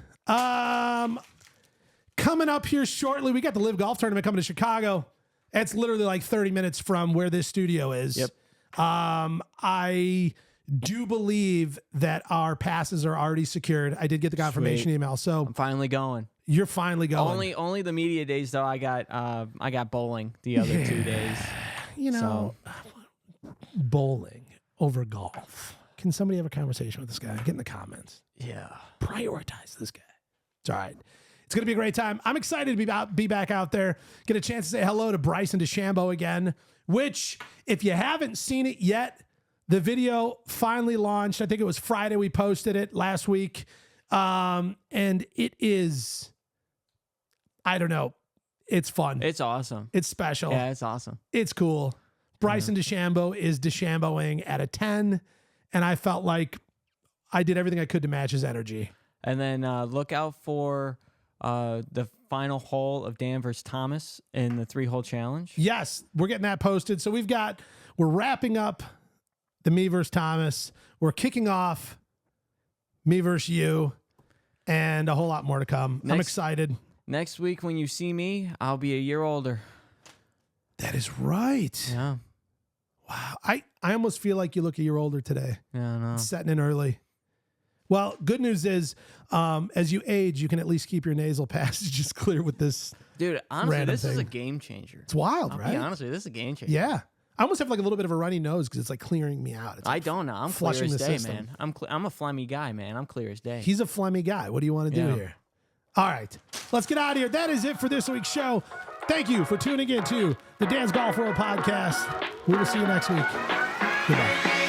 Coming up here shortly, we got the Live Golf Tournament coming to Chicago. It's literally like 30 minutes from where this studio is. Yep. I do believe that our passes are already secured. I did get the confirmation email. So I'm finally going. You're finally going. Only the media days though. I got bowling the other 2 days. You know, bowling over golf. Can somebody have a conversation with this guy? Get in the comments. Yeah. Prioritize this guy. It's all right. It's going to be a great time. I'm excited to be back out there. Get a chance to say hello to Bryson DeChambeau again, which, if you haven't seen it yet, the video finally launched. I think it was Friday we posted it last week. And it is, I don't know, it's fun. It's awesome. It's special. Yeah, it's awesome. It's cool. Bryson DeChambeau is DeChambeauing at a 10, and I felt like I did everything I could to match his energy. And then look out for the final hole of Dan versus Thomas in the 3-hole challenge. Yes, we're getting that posted. So we're wrapping up the me versus Thomas. We're kicking off me versus you, and a whole lot more to come. I'm excited. Next week when you see me, I'll be a year older. That is right. Yeah. Wow. I almost feel like you look a year older today. Yeah, I know. Setting in early. Well, good news is, as you age, you can at least keep your nasal passages clear with this. Dude, honestly, this is a thing. game changer. It's wild, I'll right? be honest with you, this is a game changer. Yeah. I almost have like a little bit of a runny nose because it's like clearing me out. It's I like don't know. I'm flushing clear as the day, system. man. I'm a phlegmy guy, man. I'm clear as day. He's a phlegmy guy. What do you want to do here? All right. Let's get out of here. That is it for this week's show. Thank you for tuning in to the Dan's Golf World Podcast. We will see you next week. Goodbye.